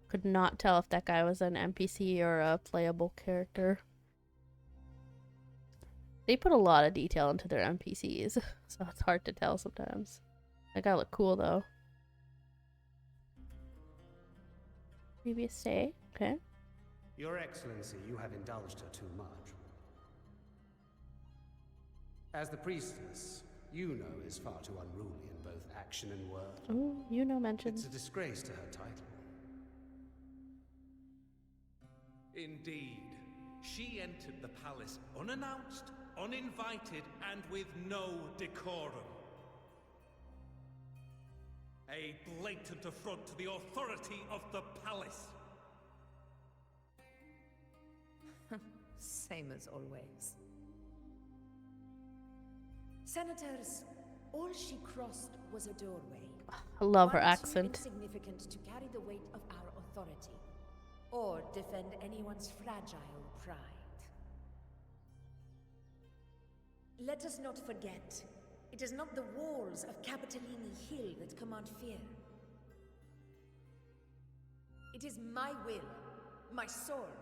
Could not tell if that guy was an NPC or a playable character. They put a lot of detail into their NPCs, so it's hard to tell sometimes. That guy looked cool though. Previous day, okay. Your Excellency, you have indulged her too much. As the priestess, Yuno is far too unruly in both action and word. Oh, you know, mentioned. It's a disgrace to her title. Indeed. She entered the palace unannounced, uninvited, and with no decorum. A blatant affront to the authority of the palace. Same as always. Senators, all she crossed was a doorway. I love her One too accent. insignificant to carry the weight of our authority, or defend anyone's fragile pride. Let us not forget, it is not the walls of Capitolini Hill that command fear. It is my will, my sword,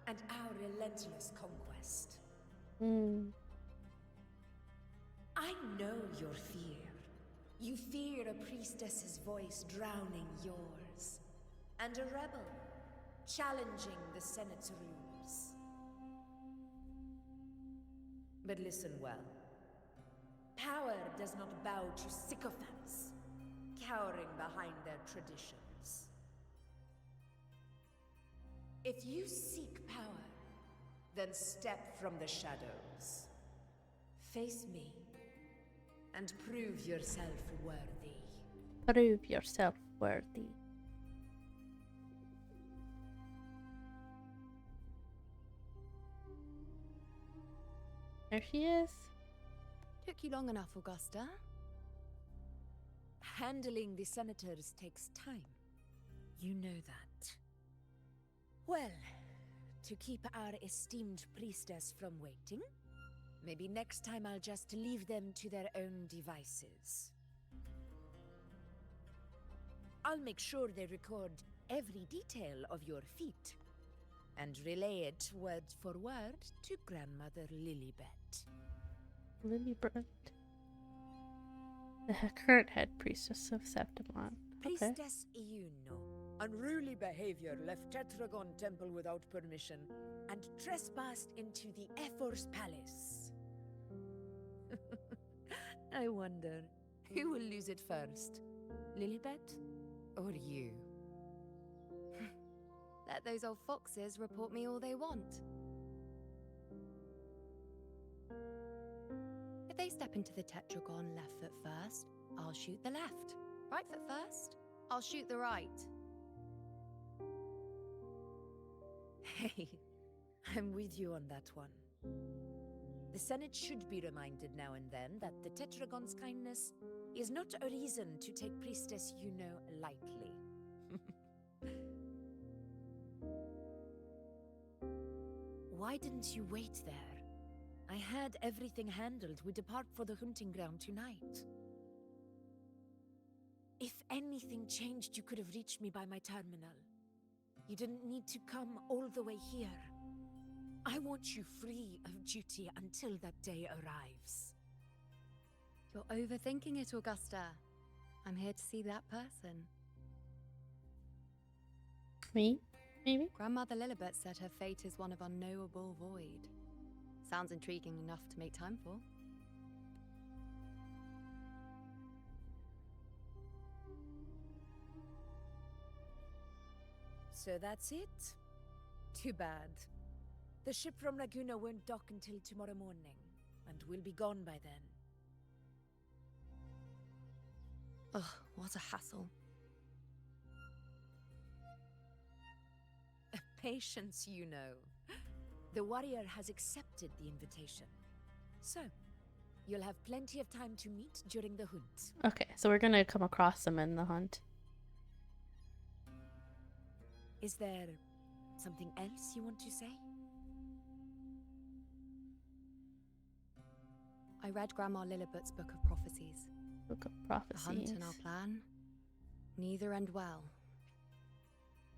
and our relentless conquest. I know your fear. You fear a priestess's voice drowning yours, and a rebel challenging the Senate's rules. But listen well. Power does not bow to sycophants, cowering behind their traditions. If you seek power, then step from the shadows. Face me, and prove yourself worthy. Prove yourself worthy. There she is. Took you long enough, Augusta. Handling the senators takes time. You know that. Well, to keep our esteemed priestess from waiting, maybe next time I'll just leave them to their own devices. I'll make sure they record every detail of your feat, and relay it word for word to Grandmother Lilibet. Lilibet. The current head priestess of Septimon. Okay. Priestess Iuno. Unruly behavior left Tetragon Temple without permission and trespassed into the Ephor's palace. I wonder, who will lose it first? Lilibet or you? Let those old foxes report me all they want. If they step into the tetragon left foot first, I'll shoot the left. Right foot first, I'll shoot the right. Hey, I'm with you on that one. The Senate should be reminded now and then that the Tetragon's kindness is not a reason to take Priestess Yuno lightly. Why didn't you wait there? I had everything handled. We depart for the hunting ground tonight. If anything changed, you could have reached me by my terminal. You didn't need to come all the way here. I want you free of duty until that day arrives. You're overthinking it, Augusta. I'm here to see that person. Me? Maybe? Grandmother Lilibet said her fate is one of unknowable void. Sounds intriguing enough to make time for. So that's it? Too bad. The ship from Laguna won't dock until tomorrow morning, and we'll be gone by then. Ugh, what a hassle. Patience, you know. The warrior has accepted the invitation. So, you'll have plenty of time to meet during the hunt. Okay, so we're gonna come across them in the hunt. Is there something else you want to say? I read Grandma Lilliput's Book of Prophecies. Book of The hunt Prophecies. and our plan, neither end well.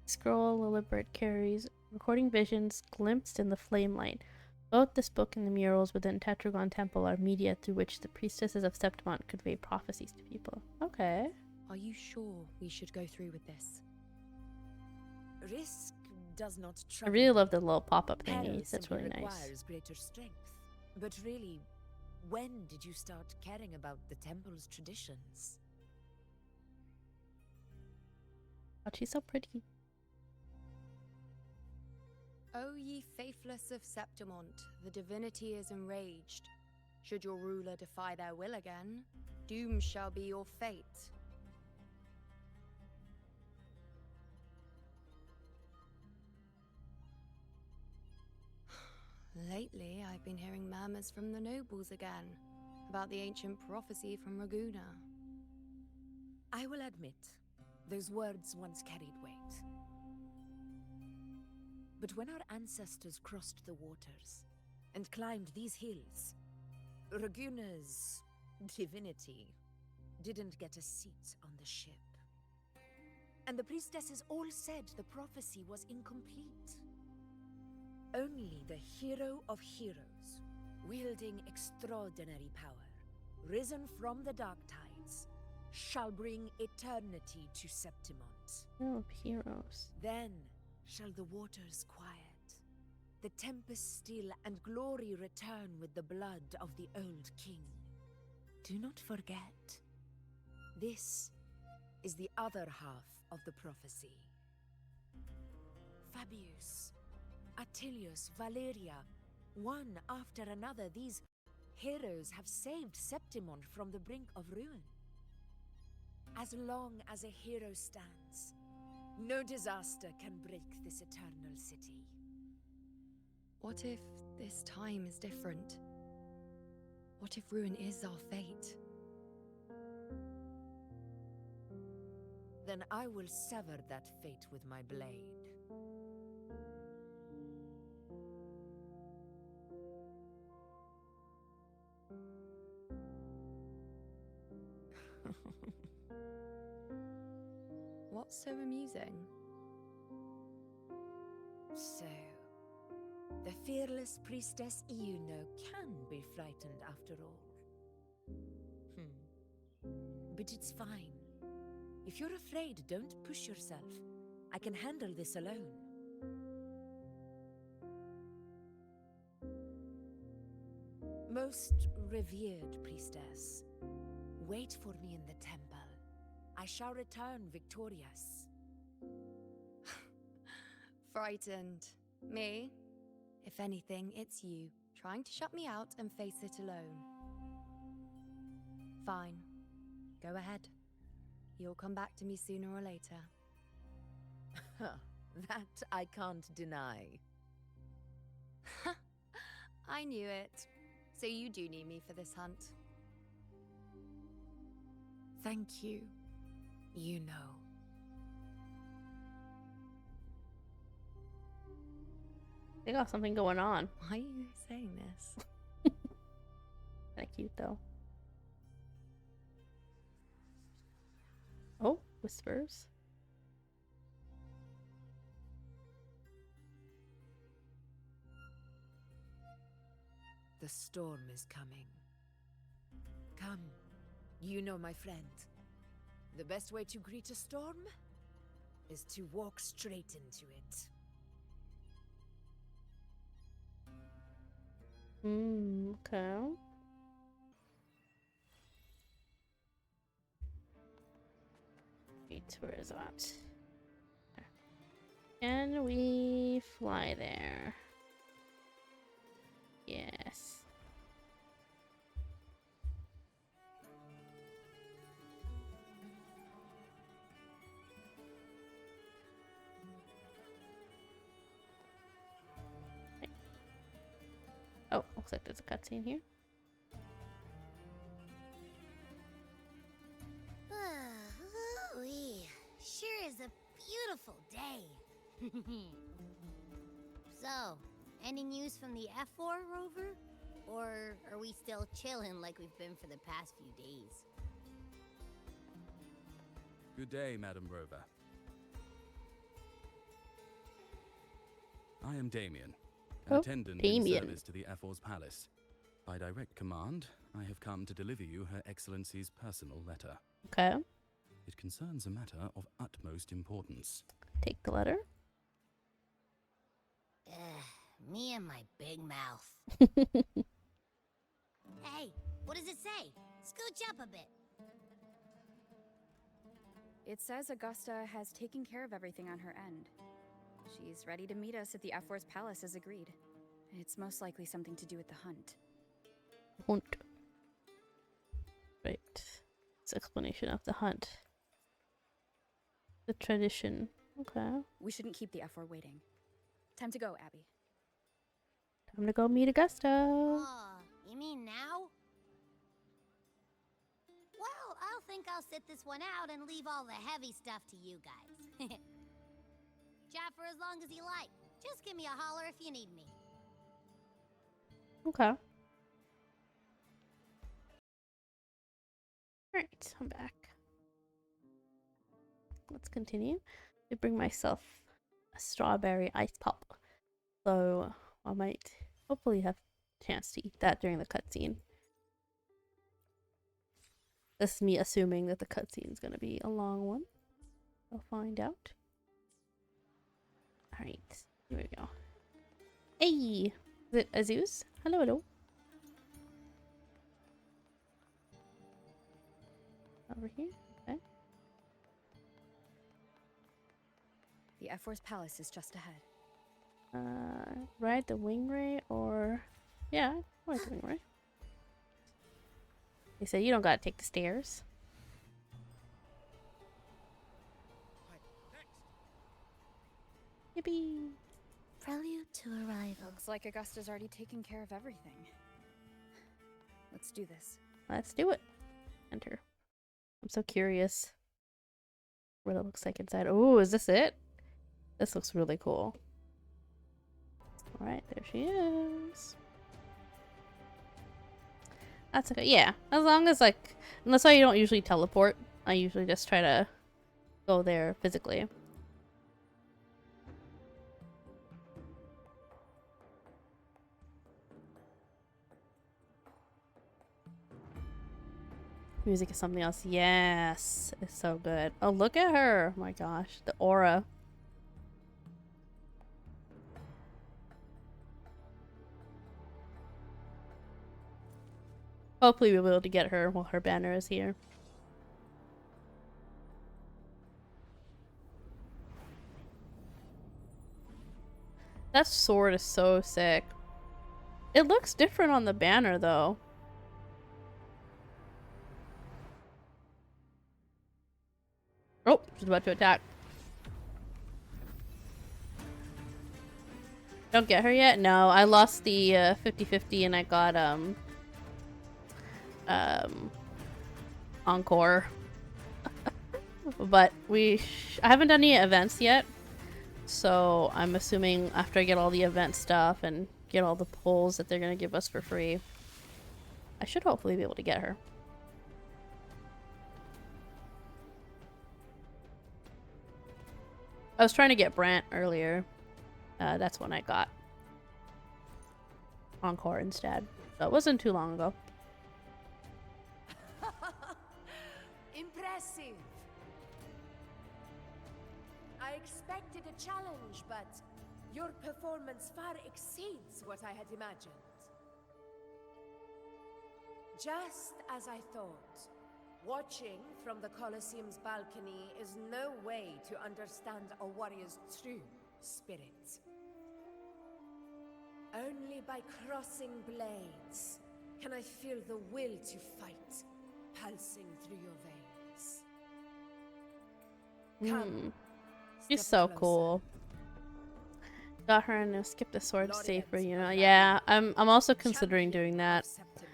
Scroll Lilliput carries recording visions glimpsed in the flame light. Both this book and the murals within Tetragon Temple are media through which the priestesses of Septimont convey prophecies to people. Okay. Are you sure we should go through with this? Risk does not I trouble really me. love the little pop-up Peril thingies. That's simply really nice. requires greater strength. But really, when did you start caring about the temple's traditions? Oh, she's so pretty. O ye faithless of Septimont, the divinity is enraged. Should your ruler defy their will again, doom shall be your fate. Lately, I've been hearing murmurs from the nobles again about the ancient prophecy from Raguna. I will admit, those words once carried weight. But when our ancestors crossed the waters and climbed these hills, Raguna's divinity didn't get a seat on the ship. And the priestesses all said the prophecy was incomplete. Only the hero of heroes, wielding extraordinary power, risen from the dark tides, shall bring eternity to Septimont. Hero of heroes. Then shall the waters quiet, the tempest still, and glory return with the blood of the old king. Do not forget, this is the other half of the prophecy. Fabius, Attilius, Valeria, one after another, these heroes have saved Septimont from the brink of ruin. As long as a hero stands, no disaster can break this eternal city. What if this time is different? What if ruin is our fate? Then I will sever that fate with my blade. What's so amusing? So, the fearless priestess Iuno can be frightened after all. But it's fine. If you're afraid, don't push yourself. I can handle this alone. Most revered priestess, wait for me in the temple. I shall return victorious. Frightened. Me? If anything, it's you, trying to shut me out and face it alone. Fine. Go ahead. You'll come back to me sooner or later. That I can't deny. I knew it. So you do need me for this hunt. Thank you. You know. They got something going on. Why are you saying this? Kinda cute though. Oh, whispers. The storm is coming. Come, you know my friend. The best way to greet a storm is to walk straight into it. Okay. Wait, where is that? Can we fly there? Yes. Oh, looks like there's a cutscene here. Ooh-wee. Sure is a beautiful day. So, any news from the F4 rover? Or are we still chilling like we've been for the past few days? Good day, Madam Rover. I am Damien, an Oh, attendant Damien. in service to the F4's palace. By direct command, I have come to deliver you Her Excellency's personal letter. Okay. It concerns a matter of utmost importance. Take the letter. Me and my big mouth. Hey, what does it say? Scooch up a bit. It says Augusta has taken care of everything on her end. She's ready to meet us at the F4's palace as agreed. It's most likely something to do with the hunt. Hunt. Right. It's explanation of the hunt. The tradition. Okay. We shouldn't keep the F4 waiting. Time to go, Abby. Time to go meet Augusta. Oh, you mean now? Well, I'll think I'll sit this one out and leave all the heavy stuff to you guys. Chat for as long as you like. Just give me a holler if you need me. Okay. Alright, I'm back. Let's continue. I bring myself a strawberry ice pop. So I might hopefully have a chance to eat that during the cutscene. This is me assuming that the cutscene is going to be a long one. I'll find out. Alright, here we go. Hey! Is it Azus? Hello, hello. Over here? Okay. The F4's palace is just ahead. Ride the wing ray or... Yeah, ride the wing ray. They said you don't gotta take the stairs. Yippee! Prelude to arrival. Looks like Augusta's already taken care of everything. Let's do this. Let's do it. Enter. I'm so curious what it looks like inside. Oh, is this it? This looks really cool. Alright, there she is. That's okay. Yeah, as long as, like, and that's why you don't usually teleport. I usually just try to go there physically. Music is something else. Yes, it's so good. Oh, look at her. Oh my gosh, the aura. Hopefully we'll be able to get her while her banner is here. That sword is so sick. It looks different on the banner though. Oh, she's about to attack. Don't get her yet? No, I lost the 50-50 and I got Encore. But I haven't done any events yet. So I'm assuming after I get all the event stuff and get all the pulls that they're gonna give us for free, I should hopefully be able to get her. I was trying to get Brant earlier. That's when I got Encore instead. So it wasn't too long ago. Impressive. I expected a challenge, but your performance far exceeds what I had imagined. Just as I thought, watching from the Colosseum's balcony is no way to understand a warrior's true spirit. Only by crossing blades can I feel the will to fight pulsing through your veins. Come. She's Step so closer. cool. Got her and skip the sword save for Laureate you of know. valor, Yeah, I'm also considering champion doing of that. Septimont,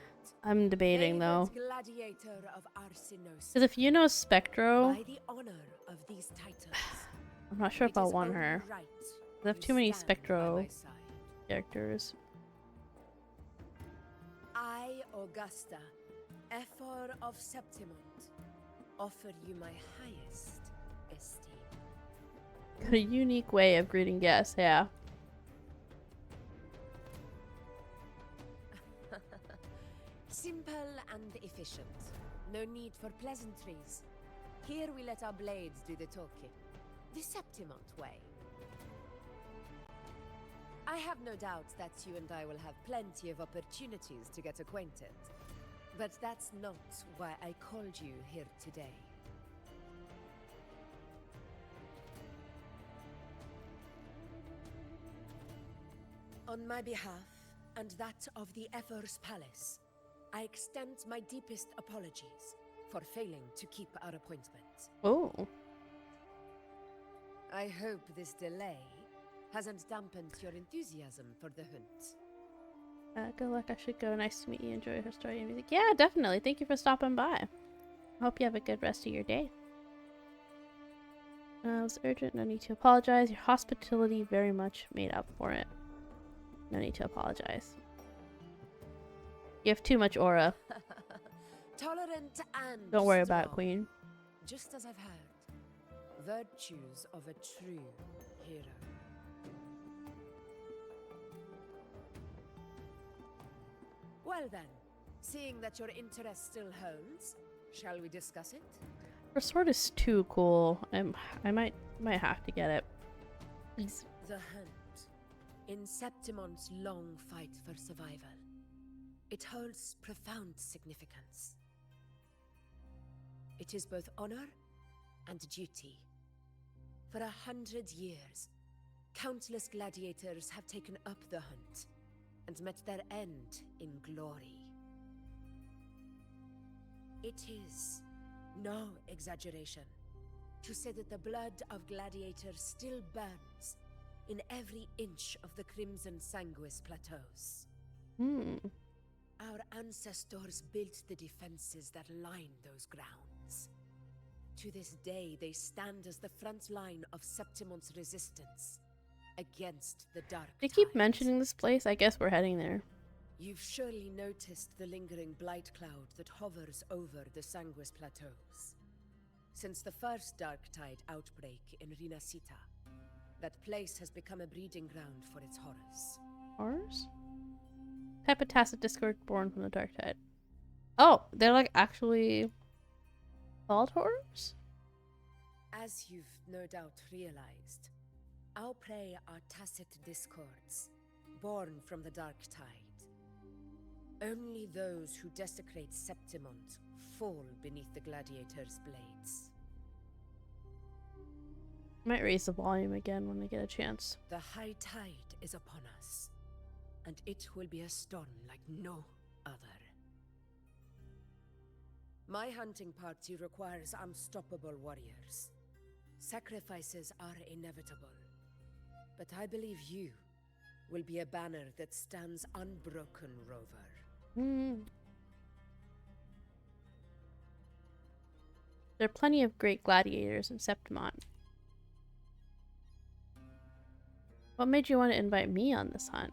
I'm debating favored though. gladiator of Arsinosa. Because if you know Spectro, By the honor of these titles, I'm not sure if it I'll is want only her. right I have you too many stand by Spectro my side. characters. I, Augusta, Ephor of Septimont, offer you my highest esteem. Got a unique way of greeting guests, yeah. Simple and efficient. No need for pleasantries. Here we let our blades do the talking. The Septimont way. I have no doubt that you and I will have plenty of opportunities to get acquainted. But that's not why I called you here today. On my behalf, and that of the Ephor's Palace, I extend my deepest apologies for failing to keep our appointment. Oh. I hope this delay hasn't dampened your enthusiasm for the hunt. Good luck, I should go. Nice to meet you. Enjoy her story and music. Yeah, definitely. Thank you for stopping by. I hope you have a good rest of your day. It was urgent. No need to apologize. Your hospitality very much made up for it. No need to apologize. You have too much aura. Tolerant and Don't worry about it, strong, Queen. just as I've heard. Virtues of a true hero. Well then, seeing that your interest still holds, shall we discuss it? Her sword is too cool. I might have to get it. Please. The hunt. In Septimont's long fight for survival, it holds profound significance. It is both honor and duty. For 100 years, countless gladiators have taken up the hunt and met their end in glory. It is no exaggeration to say that the blood of gladiators still burns in every inch of the Crimson Sanguis plateaus. Our ancestors built the defenses that line those grounds. To this day, they stand as the front line of Septimont's resistance against the Dark They keep Tides. mentioning this place. I guess we're heading there. You've surely noticed the lingering blight cloud that hovers over the Sanguis plateaus. Since the first Dark Tide outbreak in Rinasita, that place has become a breeding ground for its horrors. Horrors? Type of tacit discord born from the dark tide. Oh, they're like actually called horrors? As you've no doubt realized, our prey are tacit discords, born from the Dark Tide. Only those who desecrate Septimont fall beneath the gladiators' blades. Might raise the volume again when I get a chance. The high tide is upon us, and it will be a storm like no other. My hunting party requires unstoppable warriors. Sacrifices are inevitable, but I believe you will be a banner that stands unbroken, Rover. There are plenty of great gladiators in Septimont. What made you want to invite me on this hunt?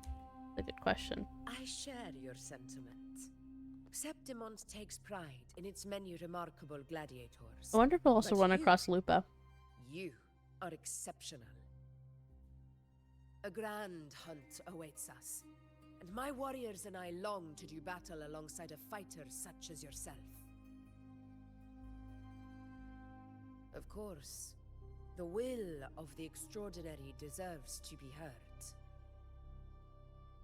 That's a good question. I share your sentiment. Septimont takes pride in its many remarkable gladiators. I wonder if we'll also But run you- across Lupa. You are exceptional. A grand hunt awaits us, and my warriors and I long to do battle alongside a fighter such as yourself. Of course, the will of the extraordinary deserves to be heard.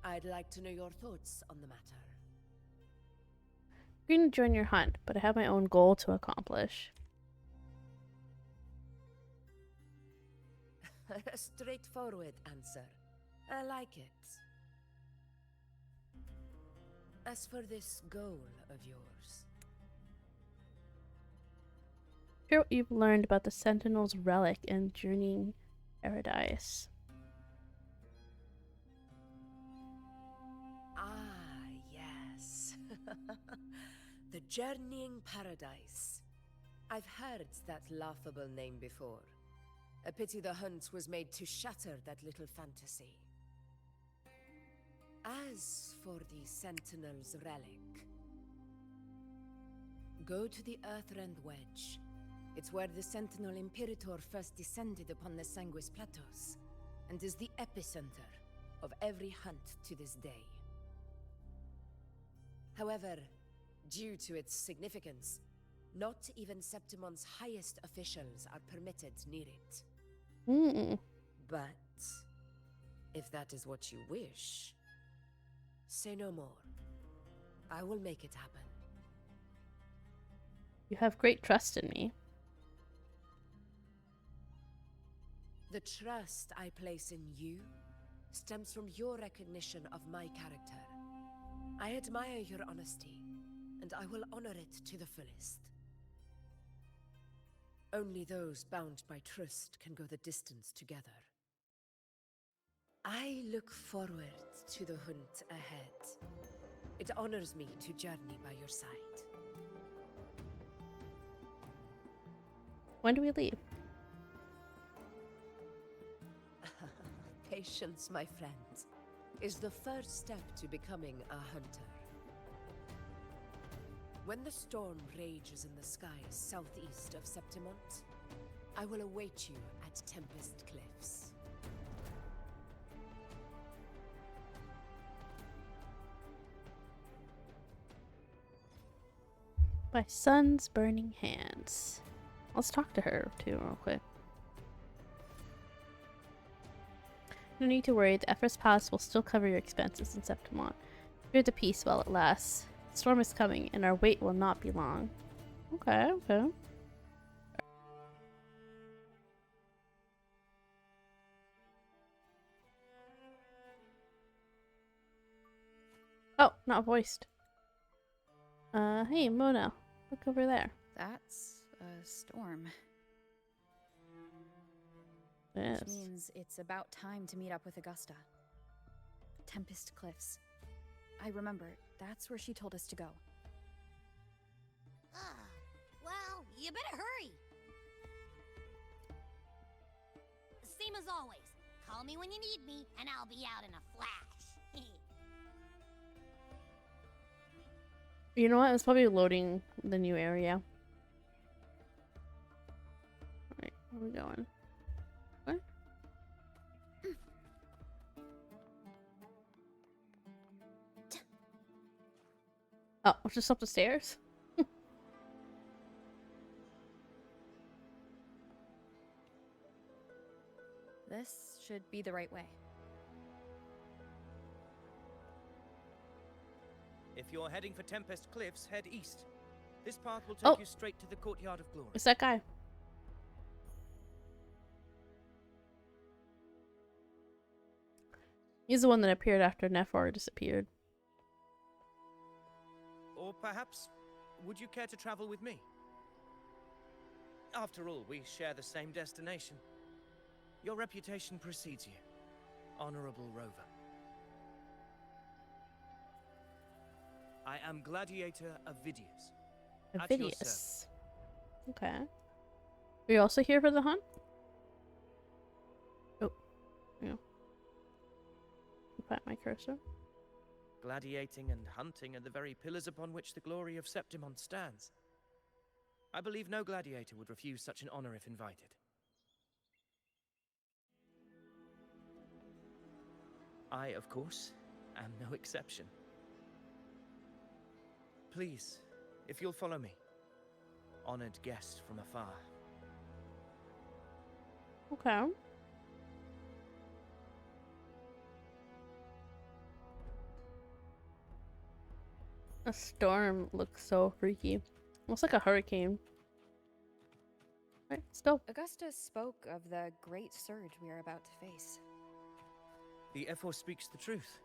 I'd like to know your thoughts on the matter. I'm going to join your hunt, but I have my own goal to accomplish. A straightforward answer. I like it. As for this goal of yours, Share what you've learned about the Sentinel's relic and Journeying Paradise. The Journeying Paradise. I've heard that laughable name before. A pity the hunt was made to shatter that little fantasy. As for the Sentinel's relic, go to the Earthrend Wedge. It's where the Sentinel Imperator first descended upon the Sanguis Plateaus, and is the epicenter of every hunt to this day. However, due to its significance, not even Septimon's highest officials are permitted near it. But if that is what you wish, say no more. I will make it happen. You have great trust in me. The trust I place in you stems from your recognition of my character. I admire your honesty, and I will honor it to the fullest. Only those bound by trust can go the distance together. I look forward to the hunt ahead. It honors me to journey by your side. When do we leave? Patience, my friend, is the first step to becoming a hunter. When the storm rages in the skies southeast of Septimont, I will await you at Tempest Cliffs. By Sun's burning hands. Let's talk to her too real quick. No need to worry, the Effort's Palace will still cover your expenses in Septimont. Fear the peace while it lasts. The storm is coming, and our wait will not be long. Okay, okay. Oh, not voiced. Hey, Mona. Look over there. That's a storm. Yes. Which means it's about time to meet up with Augusta. Tempest Cliffs. I remember, that's where she told us to go. Well, you better hurry. Same as always. Call me when you need me, and I'll be out in a flash. You know what? It's probably loading the new area. Alright, where are we going? What? Oh, it's just up the stairs? This should be the right way. If you're heading for Tempest Cliffs, head east. This path will take you straight to the Courtyard of Glory. It's that guy. He's the one that appeared after Nephor disappeared. Or perhaps, would you care to travel with me? After all, we share the same destination. Your reputation precedes you, Honorable Rover. I am Gladiator Avidius. At your Avidius. Okay. Are you also here for the hunt? Oh. Yeah. Pat my cursor. Gladiating and hunting are the very pillars upon which the glory of Septimont stands. I believe no gladiator would refuse such an honor if invited. I, of course, am no exception. Please, if you'll follow me. Honored guest from afar. Okay. A storm looks so freaky. Looks like a hurricane. Right, let's go. Augusta spoke of the great surge we are about to face. The Ephor speaks the truth.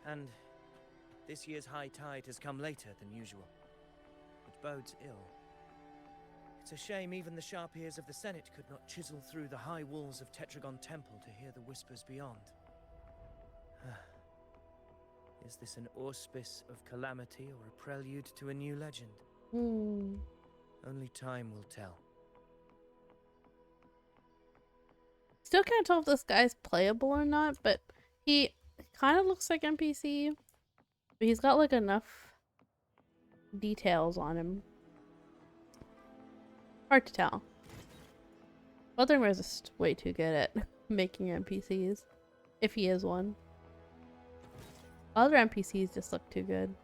And this year's high tide has come later than usual. It bodes ill. It's a shame even the sharp ears of the Senate could not chisel through the high walls of Tetragon Temple to hear the whispers beyond. Is this an auspice of calamity or a prelude to a new legend? Only time will tell. Still can't tell if this guy's playable or not, but he kind of looks like NPC. But he's got like enough details on him. Hard to tell. Wuthering is just way too good at making NPCs. If he is one. Other NPCs just look too good.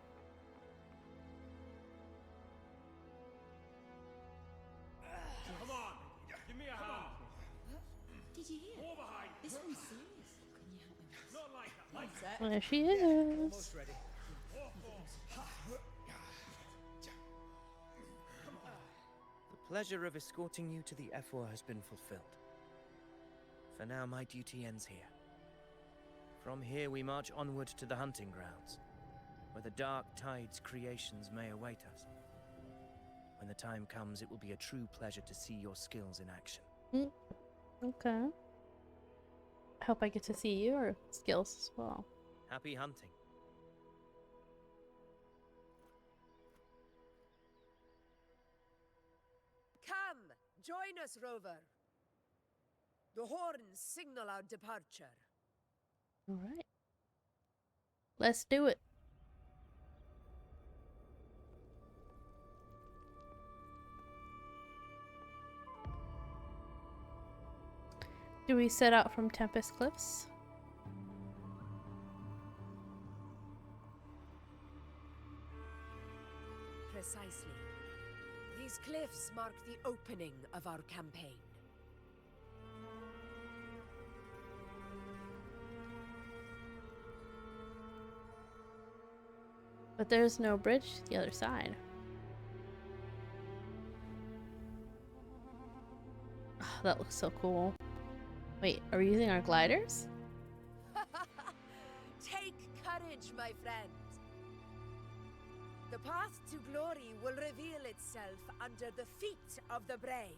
Come on, give me a hand. Did you hear? More behind. This one's serious. Can you help me? Not like that. Like that. There she is. Almost ready. The pleasure of escorting you to the F4 has been fulfilled. For now, my duty ends here. From here, we march onward to the hunting grounds, where the Dark Tide's creations may await us. When the time comes, it will be a true pleasure to see your skills in action. Okay. I hope I get to see your skills as well. Happy hunting. Come, join us, Rover. The horns signal our departure. Alright. Let's do it. Do we set out from Tempest Cliffs? Precisely. These cliffs mark the opening of our campaign. But there's no bridge to the other side. Oh, that looks so cool. Wait, are we using our gliders? Take courage, my friend. The path to glory will reveal itself under the feet of the brave.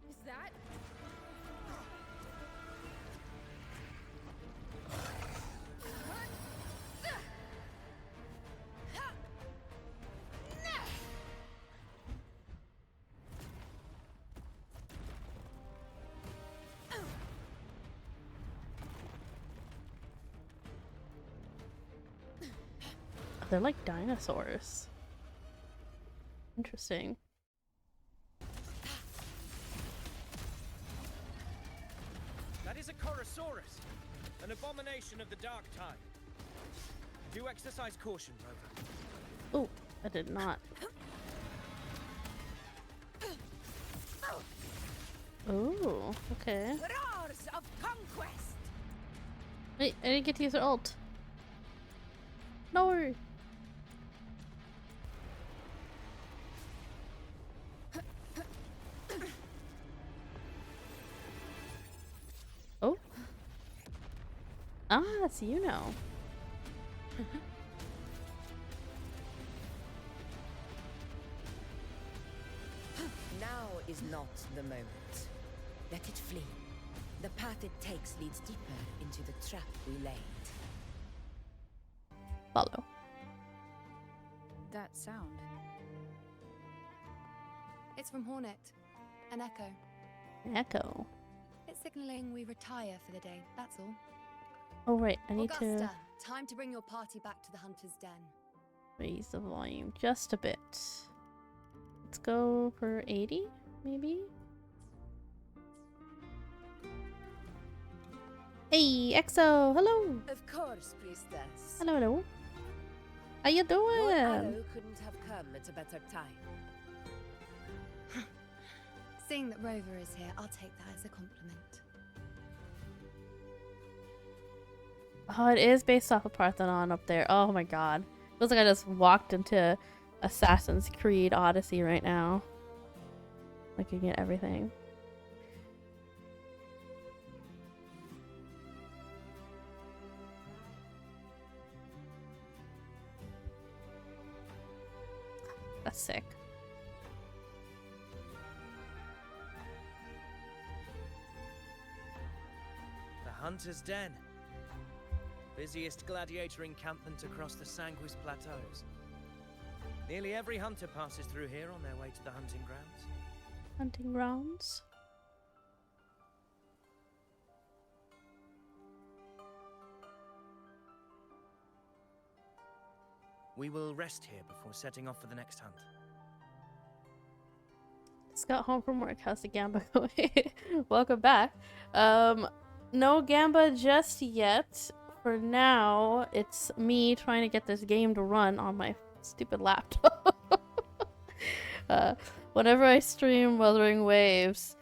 Is that? They're like dinosaurs. Interesting. That is a Chorosaurus, an abomination of the Dark Tide. Do exercise caution, Rover. Oh, I did not. Oh, okay. Roars of conquest. Wait, I didn't get to use her ult. No. Oh. Ah, so you know. Now is not the moment. Let it flee. The path it takes leads deeper into the trap we laid. Follow. That sound. It's from Hornet. An echo. Echo. It's signaling we retire for the day, that's all. Oh right, I need Augusta, to time to bring your party back to the Hunter's Den. raise the volume just a bit. Let's go for 80, maybe? Hey, EXO! Hello! Of course, priestess. Hello, hello. How you Your doing? arrow couldn't have come at a better time. Seeing that Rover is here, I'll take that as a compliment. Oh, it is based off of Parthenon up there. Oh my god. Feels like I just walked into Assassin's Creed Odyssey right now. Looking at everything. That's sick. The Hunter's Den. Busiest gladiator encampment across the Sanguis Plateaus. Nearly every hunter passes through here on their way to the hunting grounds. Hunting grounds? We will rest here before setting off for the next hunt. Just got home from work. How's the Gamba going? Welcome back. No Gamba just yet. For now, it's me trying to get this game to run on my stupid laptop. Whenever I stream Wuthering Waves,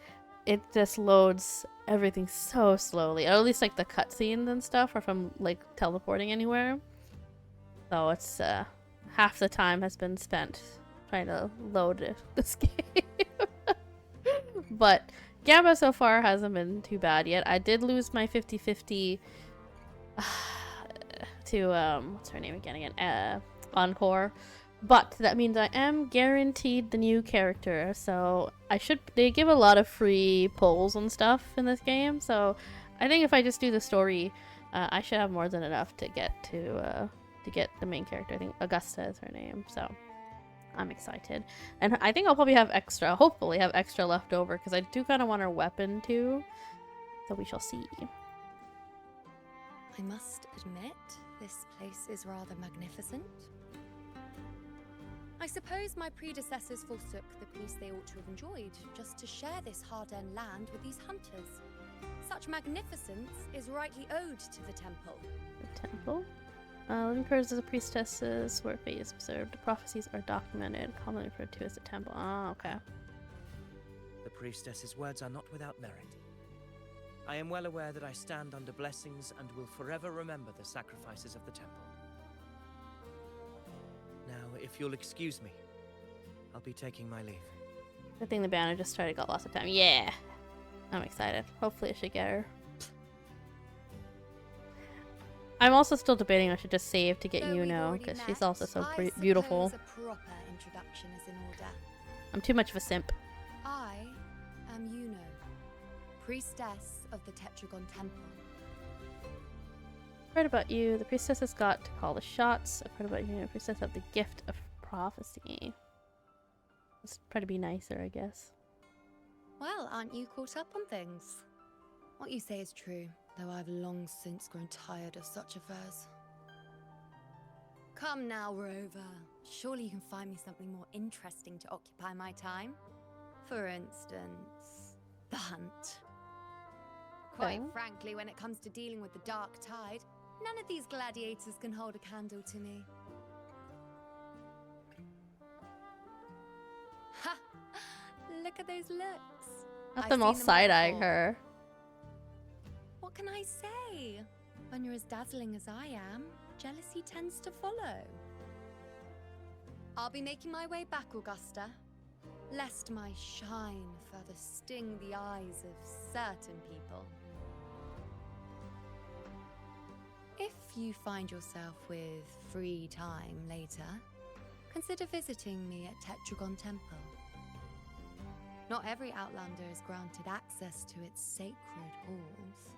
it just loads everything so slowly. Or at least like the cutscenes and stuff, or if I'm like teleporting anywhere. So it's half the time has been spent trying to load this game. But Gamba so far hasn't been too bad yet. I did lose my 50-50 to what's her name again? Encore. But that means I am guaranteed the new character. So they give a lot of free pulls and stuff in this game. So I think if I just do the story, I should have more than enough to get the main character. I think Augusta is her name. So I'm excited. And I think I'll probably have hopefully have extra left over, because I do kind of want her weapon too. So we shall see. I must admit, this place is rather magnificent. I suppose my predecessors forsook the peace they ought to have enjoyed just to share this hard-earned land with these hunters. Such magnificence is rightly owed to the temple. The temple? Living prayers of the priestesses where fate is observed. The prophecies are documented, commonly referred to as the temple. Ah, okay. The priestess's words are not without merit. I am well aware that I stand under blessings and will forever remember the sacrifices of the temple. Now, if you'll excuse me, I'll be taking my leave. Good thing the banner just started, got lots of time. Yeah! I'm excited. Hopefully I should get her. I'm also still debating I should just save to get Yuno, because she's also so beautiful. A proper introduction is in order. I'm too much of a simp. I am Yuno, priestess of the Tetragon Temple. I've heard about you. The priestess has got to call the shots. I've heard about you. The priestess of the gift of prophecy. Let's try to be nicer, I guess. Well, aren't you caught up on things? What you say is true, though I've long since grown tired of such affairs. Come now, Rover. Surely you can find me something more interesting to occupy my time. For instance, the hunt. Quite frankly, when it comes to dealing with the dark tide, none of these gladiators can hold a candle to me. Ha! Look at those looks. Not them all side-eyeing her. What can I say? When you're as dazzling as I am, jealousy tends to follow. I'll be making my way back, Augusta, lest my shine further sting the eyes of certain people. If you find yourself with free time later, consider visiting me at Tetragon Temple. Not every Outlander is granted access to its sacred halls.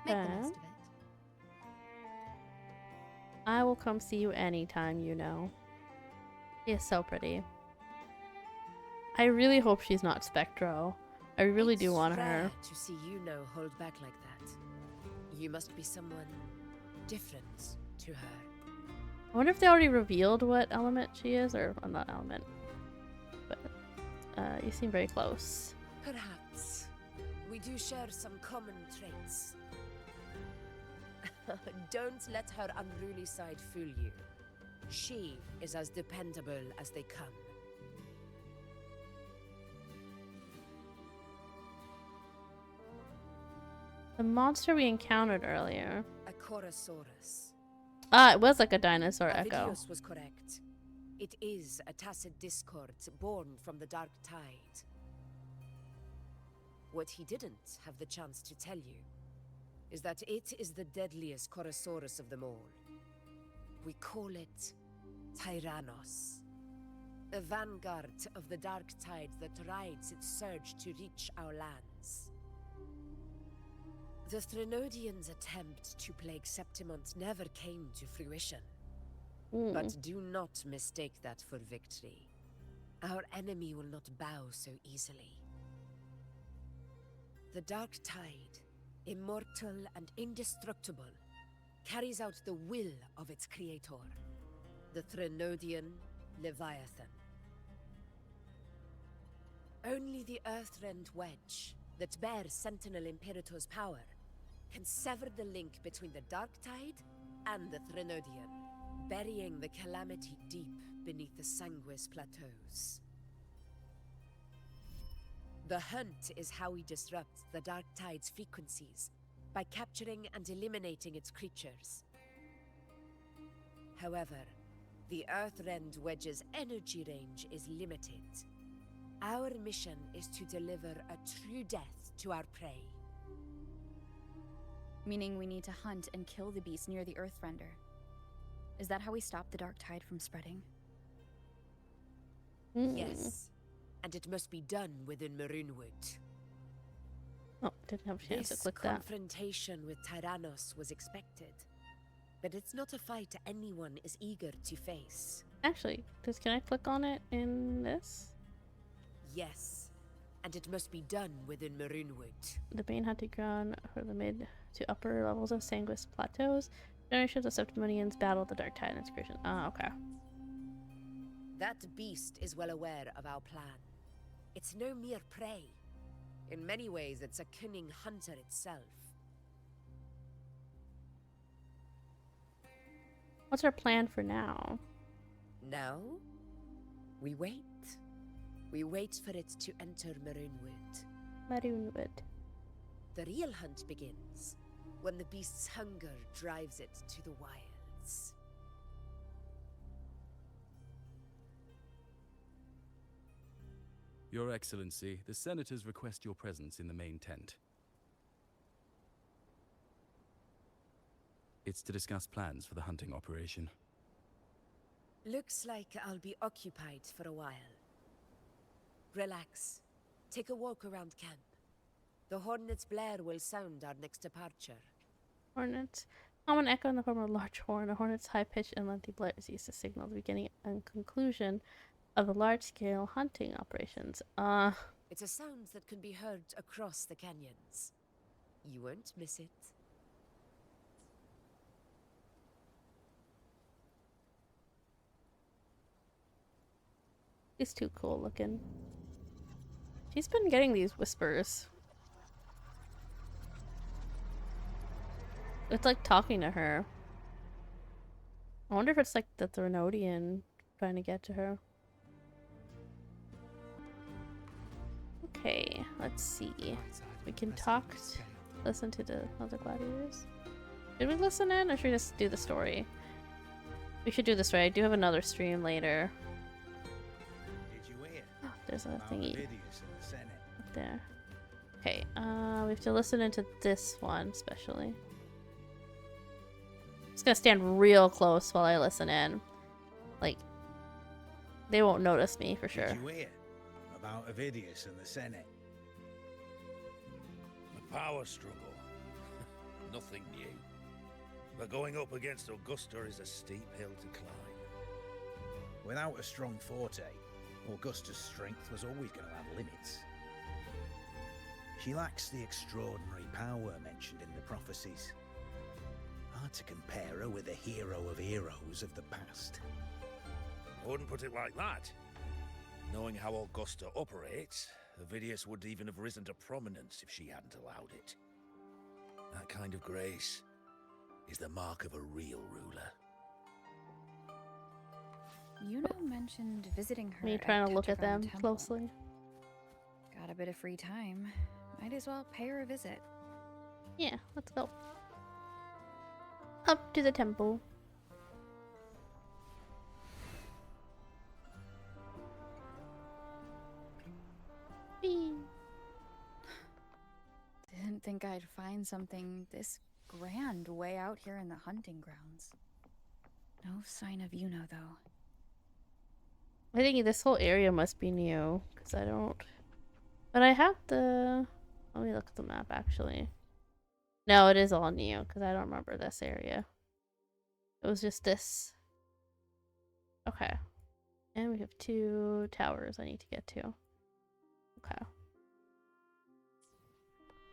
Make the most of it. I will come see you anytime, you know. She is so pretty. I really hope she's not Spectro. I really do want her. To see Yuno hold back like that. You must be someone different to her. I wonder if they already revealed what element she is, or well, not element. But you seem very close. Perhaps. We do share some common traits. Don't let her unruly side fool you. She is as dependable as they come. The monster we encountered earlier. A Chorosaurus. Ah, it was like a dinosaur echo. Avidius was correct. It is a tacit discord born from the dark tide. What he didn't have the chance to tell you is that it is the deadliest Chorosaurus of them all. We call it Tyrannos. A vanguard of the dark tide that rides its surge to reach our lands. The Threnodians' attempt to plague Septimont never came to fruition. But do not mistake that for victory. Our enemy will not bow so easily. The dark tide, immortal and indestructible, carries out the will of its creator, the Threnodian Leviathan. Only the Earthrend Wedge, that bears Sentinel Imperator's power, can sever the link between the dark tide and the Threnodian, burying the calamity deep beneath the Sanguis plateaus. The hunt is how we disrupt the dark tide's frequencies, by capturing and eliminating its creatures. However, the Earthrend Wedge's energy range is limited. Our mission is to deliver a true death to our prey. Meaning we need to hunt and kill the beast near the Earthrender. Is that how we stop the dark tide from spreading? Yes. And it must be done within Maroonwood. Oh, didn't have a chance to click This that. confrontation with Tyrannos was expected. But it's not a fight anyone is eager to face. Actually, can I click on it in this? Yes. And it must be done within Maroonwood. The main hunting ground for the mid to upper levels of Sanguis plateaus. Generations of Septimonians battle the Dark Tide excursion. Ah, okay. That beast is well aware of our plan. It's no mere prey. In many ways, it's a cunning hunter itself. What's our plan for now? Now, we wait. We wait for it to enter Maroonwood. Maroonwood. The real hunt begins when the beast's hunger drives it to the wilds. Your Excellency, the Senators request your presence in the main tent. It's to discuss plans for the hunting operation. Looks like I'll be occupied for a while. Relax. Take a walk around camp. The Hornet's blare will sound our next departure. Hornets. Common echo in the form of a large horn. A hornet's high-pitched and lengthy blare is used to signal the beginning and conclusion of the large-scale hunting operations. It's a sound that can be heard across the canyons. You won't miss it. She's too cool looking. She's been getting these whispers. It's like talking to her. I wonder if it's like the Threnodian trying to get to her. Okay, let's see. We can talk, listen to the other gladiators. Should we listen in, or should we just do the story? We should do the story. I do have another stream later. Did you hear? Oh, there's a About thingy Avidius in the Senate? up there. Okay, we have to listen into this one, especially. Just gonna stand real close while I listen in. Like, they won't notice me for sure. Did you hear? About Avidius and the Senate? The power struggle. Nothing new. But going up against Augusta is a steep hill to climb. Without a strong forte, Augusta's strength was always going to have limits. She lacks the extraordinary power mentioned in the prophecies. Hard to compare her with the hero of heroes of the past. I wouldn't put it like that. Knowing how Augusta operates, Avidius would even have risen to prominence if she hadn't allowed it. That kind of grace is the mark of a real ruler. Yuno mentioned visiting her. Me trying to look at Tetragon them Temple. closely. Got a bit of free time. Might as well pay her a visit. Yeah, let's go. Up to the temple. Whee! Didn't think I'd find something this grand way out here in the hunting grounds. No sign of Yuno, though. I think this whole area must be new, because I don't... But I have the... Let me look at the map, actually. No, it is all new, because I don't remember this area. It was just this. Okay. And we have 2 towers I need to get to. Okay.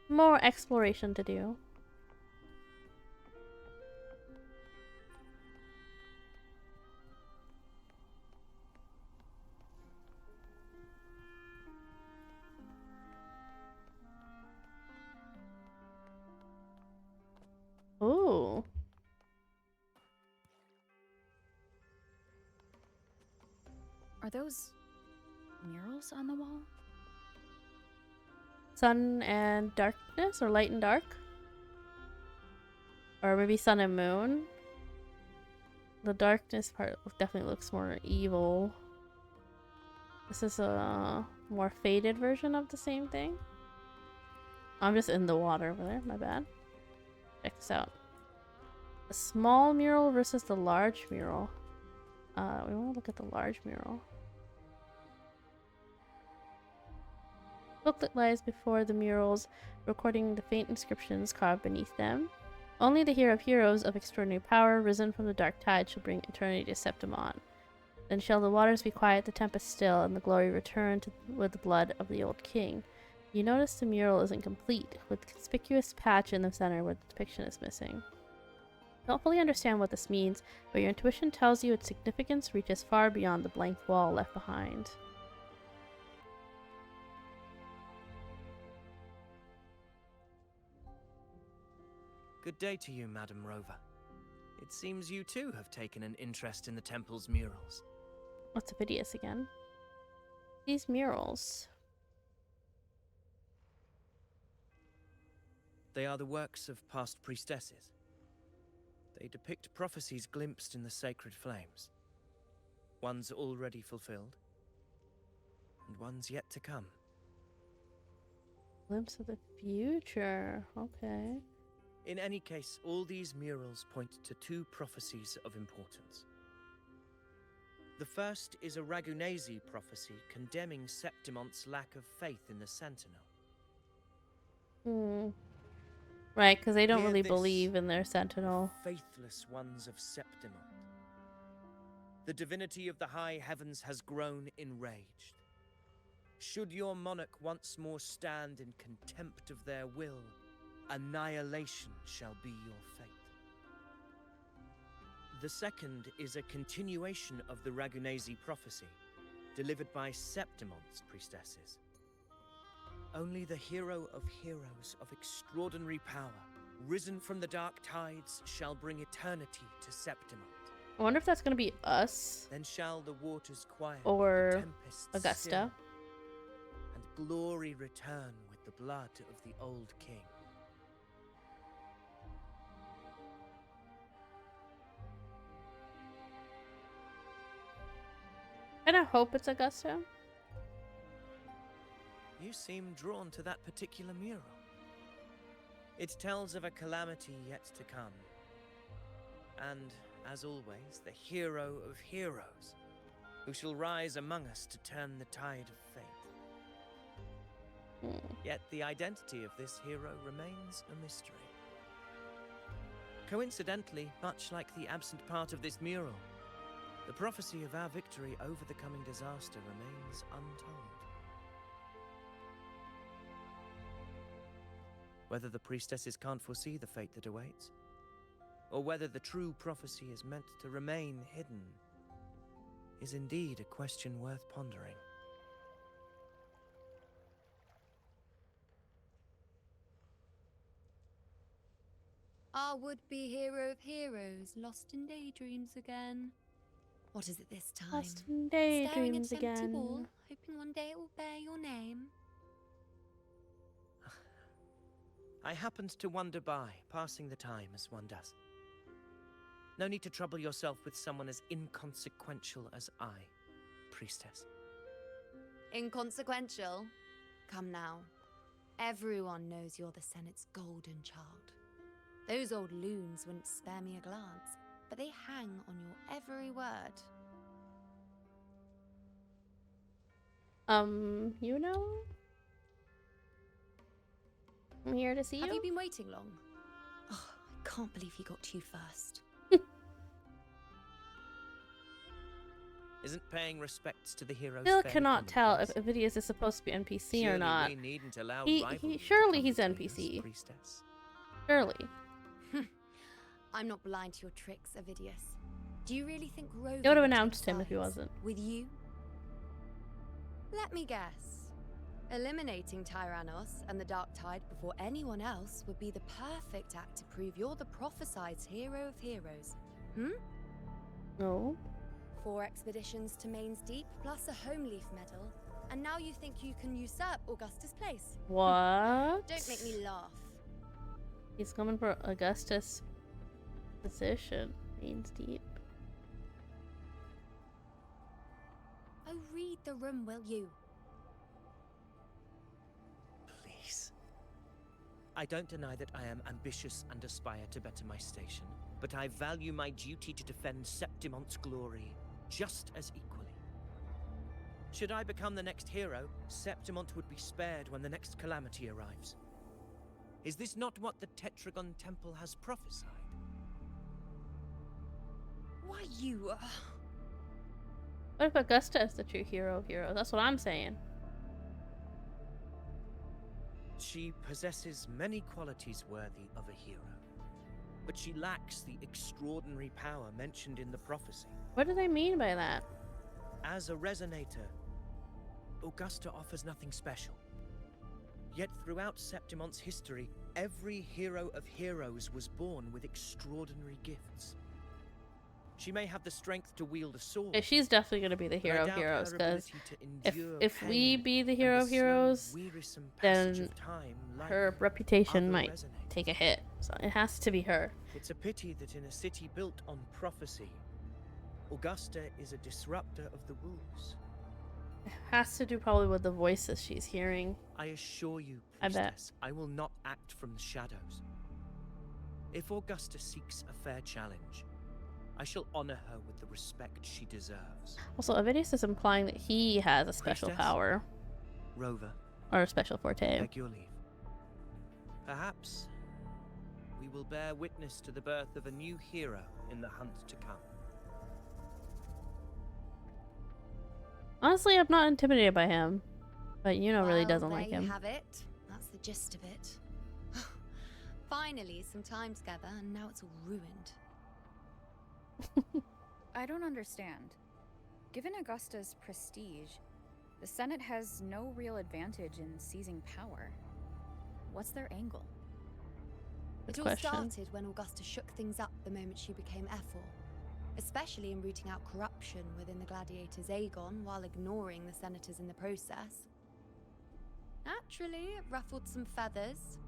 More exploration to do. Ooh. Are those murals on the wall? Sun and darkness, or light and dark? Or maybe sun and moon? The darkness part definitely looks more evil. This is a more faded version of the same thing. I'm just in the water over there, my bad. Check this out. The small mural versus the large mural. We want to look at the large mural. Booklet lies before the murals, recording the faint inscriptions carved beneath them. Only the hero of heroes of extraordinary power, risen from the dark tide, shall bring eternity to Septimon. Then shall the waters be quiet, the tempest still, and the glory return with the blood of the old king. You notice the mural isn't complete, with a conspicuous patch in the center where the depiction is missing. Don't fully understand what this means, but your intuition tells you its significance reaches far beyond the blank wall left behind. Good day to you, Madam Rover. It seems you too have taken an interest in the temple's murals. What's Avidius again? These murals. They are the works of past priestesses. They depict prophecies glimpsed in the sacred flames. Ones already fulfilled, and ones yet to come. Glimpse of the future. Okay. In any case, all these murals point to 2 prophecies of importance. The first is a Ragunasi prophecy condemning Septimon's lack of faith in the Sentinel. Right, because they don't Hear really this, believe in their Sentinel. faithless ones of Septimon. The divinity of the high heavens has grown enraged. Should your monarch once more stand in contempt of their will, annihilation shall be your fate. The second is a continuation of the Ragunasi prophecy, delivered by Septimon's priestesses. Only the hero of heroes of extraordinary power, risen from the dark tides, shall bring eternity to Septimon. I wonder if that's going to be us. Then shall the waters quiet, or the tempests Augusta. still, and glory return with the blood of the old king. And I hope it's Augusta. You seem drawn to that particular mural. It tells of a calamity yet to come. And, as always, the hero of heroes, who shall rise among us to turn the tide of fate. Yet the identity of this hero remains a mystery. Coincidentally, much like the absent part of this mural, the prophecy of our victory over the coming disaster remains untold. Whether the priestesses can't foresee the fate that awaits, or whether the true prophecy is meant to remain hidden, is indeed a question worth pondering. Our would-be hero of heroes, lost in daydreams again. What is it this time? Lost in Staring daydreams at an empty again. wall, hoping one day it will bear your name. I happened to wander by, passing the time as one does. No need to trouble yourself with someone as inconsequential as I, priestess. Inconsequential? Come now. Everyone knows you're the Senate's golden child. Those old loons wouldn't spare me a glance, but they hang on your every word. You know? I'm here to see you. Have you been waiting long? Oh, I can't believe he got to you first. Isn't paying respects to the heroes Still fairly cannot tell if commonplace? Avidius is supposed to be NPC or Surely not. we needn't allow He rivalry to surely come he's between us, NPC. priestess. Surely. I'm not blind to your tricks, Avidius. Do you really think Rover They would have would take announced him if he sides wasn't. with you? Let me guess. Eliminating Tyrannos and the Dark Tide before anyone else would be the perfect act to prove you're the prophesied hero of heroes. No. 4 expeditions to Main's Deep, plus a home leaf medal, and now you think you can usurp Augustus' place? What? Don't make me laugh. He's coming for Augustus' position. Means deep. Oh, read the room, will you? Please. I don't deny that I am ambitious and aspire to better my station, but I value my duty to defend Septimont's glory just as equally. Should I become the next hero, Septimont would be spared when the next calamity arrives. Is this not what the Tetragon Temple has prophesied? Why you? What if Augusta is the true hero of heroes? That's what I'm saying. She possesses many qualities worthy of a hero, but she lacks the extraordinary power mentioned in the prophecy. What do they mean by that? As a resonator, Augusta offers nothing special. Yet throughout Septimont's history, every hero of heroes was born with extraordinary gifts. She may have the strength to wield a sword. Yeah, she's definitely going to be the but I hero of doubt heroes, her because ability to endure if we pain be the and hero of slow, heroes, wearisome passage then of time like her reputation other might resonators. take a hit. So it has to be her. It's a pity that in a city built on prophecy, Augusta is a disruptor of the rules. It has to do probably with the voices she's hearing. I assure you, I bet. priestess, I will not act from the shadows. If Augusta seeks a fair challenge, I shall honor her with the respect she deserves. Also, Avidius is implying that he has a special Priestess? power. Rover, Or a special forte. beg your leave. Perhaps we will bear witness to the birth of a new hero in the hunt to come. Honestly, I'm not intimidated by him. But Yuno really doesn't like There him. you have it. That's the gist of it. Finally, some time together, and now it's all ruined. I don't understand. Given Augusta's prestige, the Senate has no real advantage in seizing power. What's their angle? It all started when Augusta shook things up the moment she became Ephor, especially in rooting out corruption within the gladiators' Aegon while ignoring the senators in the process. Naturally, it ruffled some feathers.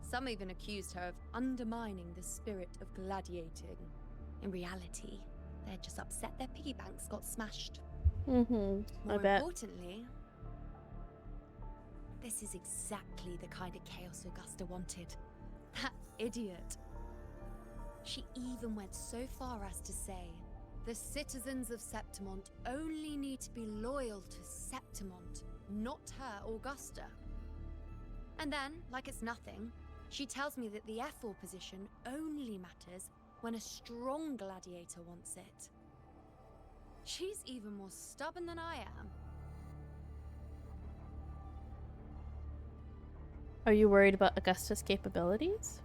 Some even accused her of undermining the spirit of gladiating. In reality, they're just upset their piggy banks got smashed. I More bet. importantly, this is exactly the kind of chaos Augusta wanted. That idiot. She even went so far as to say, the citizens of Septimont only need to be loyal to Septimont, not her, Augusta. And then, like it's nothing, she tells me that the Ephor position only matters when a strong gladiator wants it. She's even more stubborn than I am. Are you worried about Augusta's capabilities?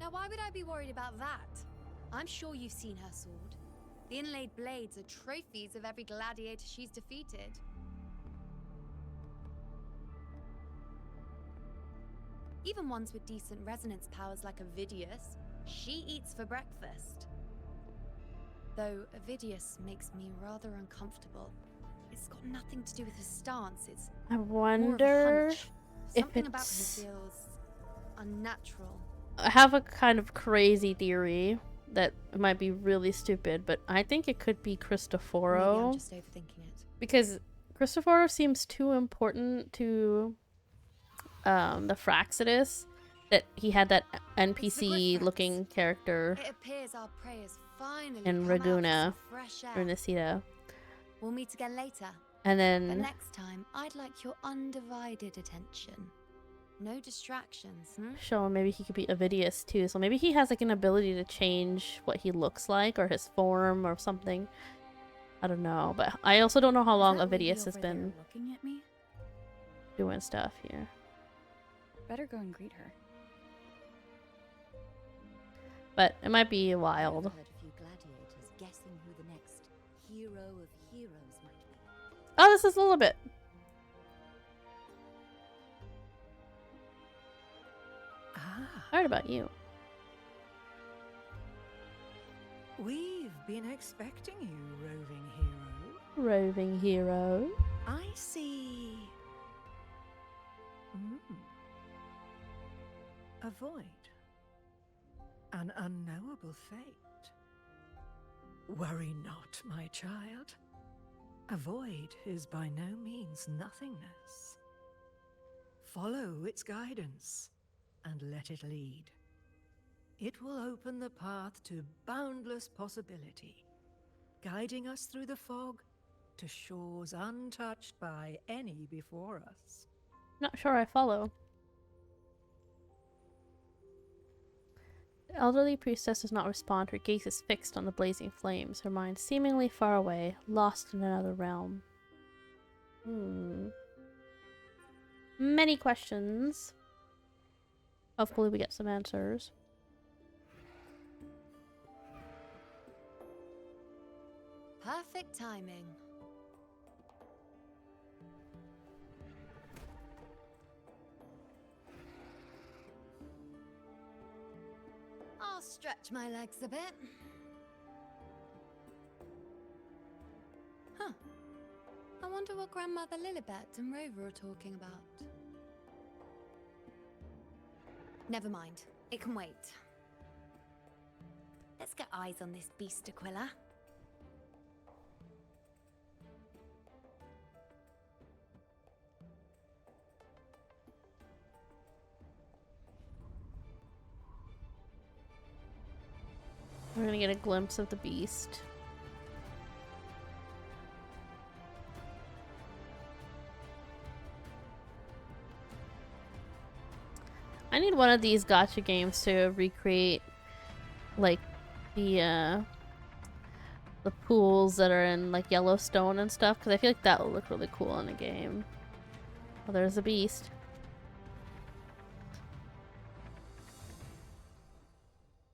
Now, why would I be worried about that? I'm sure you've seen her sword. The inlaid blades are trophies of every gladiator she's defeated. Even ones with decent resonance powers like Avidius, she eats for breakfast. Though Avidius makes me rather uncomfortable. It's got nothing to do with his stance, it's I more of a wonder. hunch. Something about him feels unnatural. I have a kind of crazy theory that might be really stupid, but I think it could be Maybe I'm Cristoforo. just overthinking it. Because Cristoforo seems too important to the Fraxidus that he had that NPC looking character It appears our prey has finally in come out for Raguna some fresh or air. Nisita. We'll meet again later. And But then next time, I'd like your undivided attention. No distractions, show him maybe he could be Avidius too. So maybe he has like an ability to change what he looks like or his form or something. I don't know. But I also don't know how long Avidius has been Looking at me? doing stuff here. Better go and greet her. But it might be wild. I've heard a few gladiators guessing who the next hero of heroes might be. Oh, this is a little bit. I heard about you. We've been expecting you, roving hero. Roving hero. I see. A void. An unknowable fate. Worry not, my child. A void is by no means nothingness. Follow its guidance and let it lead. It will open the path to boundless possibility, guiding us through the fog to shores untouched by any before us. Not sure I follow. The elderly priestess does not respond. Her gaze is fixed on the blazing flames, her mind seemingly far away, lost in another realm. Many questions. Hopefully we get some answers. Perfect timing. I'll stretch my legs a bit. Huh. I wonder what Grandmother Lilibet and Rover are talking about. Never mind. It can wait. Let's get eyes on this beast, Aquila. We're gonna get a glimpse of the beast. I need one of these gacha games to recreate like the pools that are in like Yellowstone and stuff, because I feel like that will look really cool in a game. Oh, there's a beast.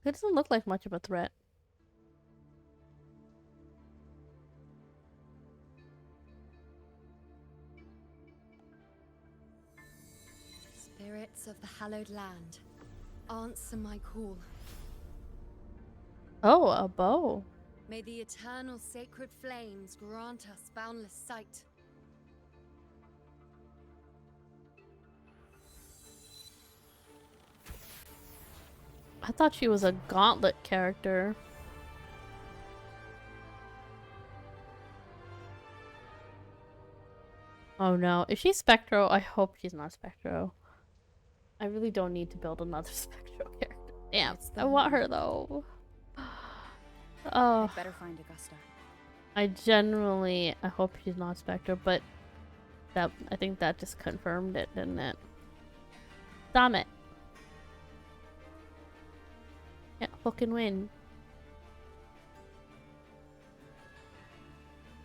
It doesn't look like much of a threat. Spirits of the hallowed land, answer my call. Oh, a bow. May the eternal sacred flames grant us boundless sight. I thought she was a gauntlet character. Oh no. Is she Spectro? I hope she's not Spectro. I really don't need to build another Spectro character. Damn, I want her though. Oh. I'd better find Augusta. I hope she's not Spectro, but that I think that just confirmed it, didn't it? Damn it. Can't fucking win.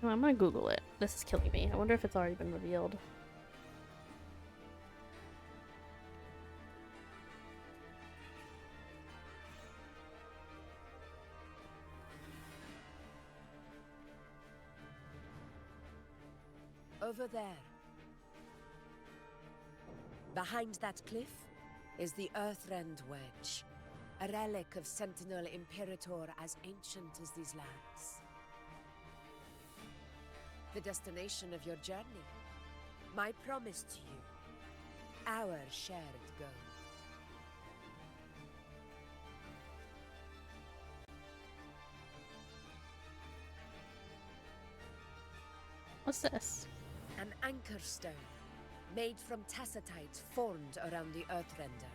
Oh, I'm gonna Google it. This is killing me. I wonder if it's already been revealed. Over there. Behind that cliff is the Earthrend Wedge, a relic of Sentinel Imperator as ancient as these lands. The destination of your journey, my promise to you, our shared goal. What's this? An anchor stone, made from tacitite formed around the Earthrender.